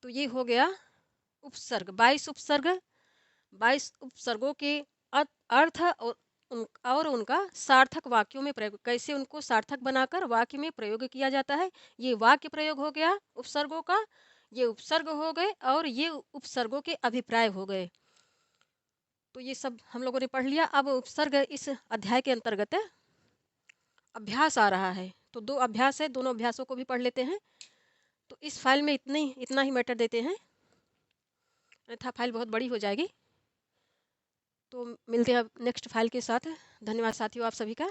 तो ये हो गया उपसर्ग, 22 उपसर्गों के अर्थ और उनका सार्थक वाक्यों में प्रयोग, कैसे उनको सार्थक बनाकर वाक्य में प्रयोग किया जाता है। ये वाक्य प्रयोग हो गया उपसर्गों का, ये उपसर्ग हो गए, और ये उपसर्गों के अभिप्राय हो गए। तो ये सब हम लोगों ने पढ़ लिया। अब उपसर्ग इस अध्याय के अंतर्गत अभ्यास आ रहा है, तो 2 अभ्यास है, दोनों अभ्यासों को भी पढ़ लेते हैं। तो इस फाइल में इतना ही मैटर देते हैं, अन्यथा फाइल बहुत बड़ी हो जाएगी। तो मिलते हैं अब नेक्स्ट फाइल के साथ। धन्यवाद साथियों आप सभी का।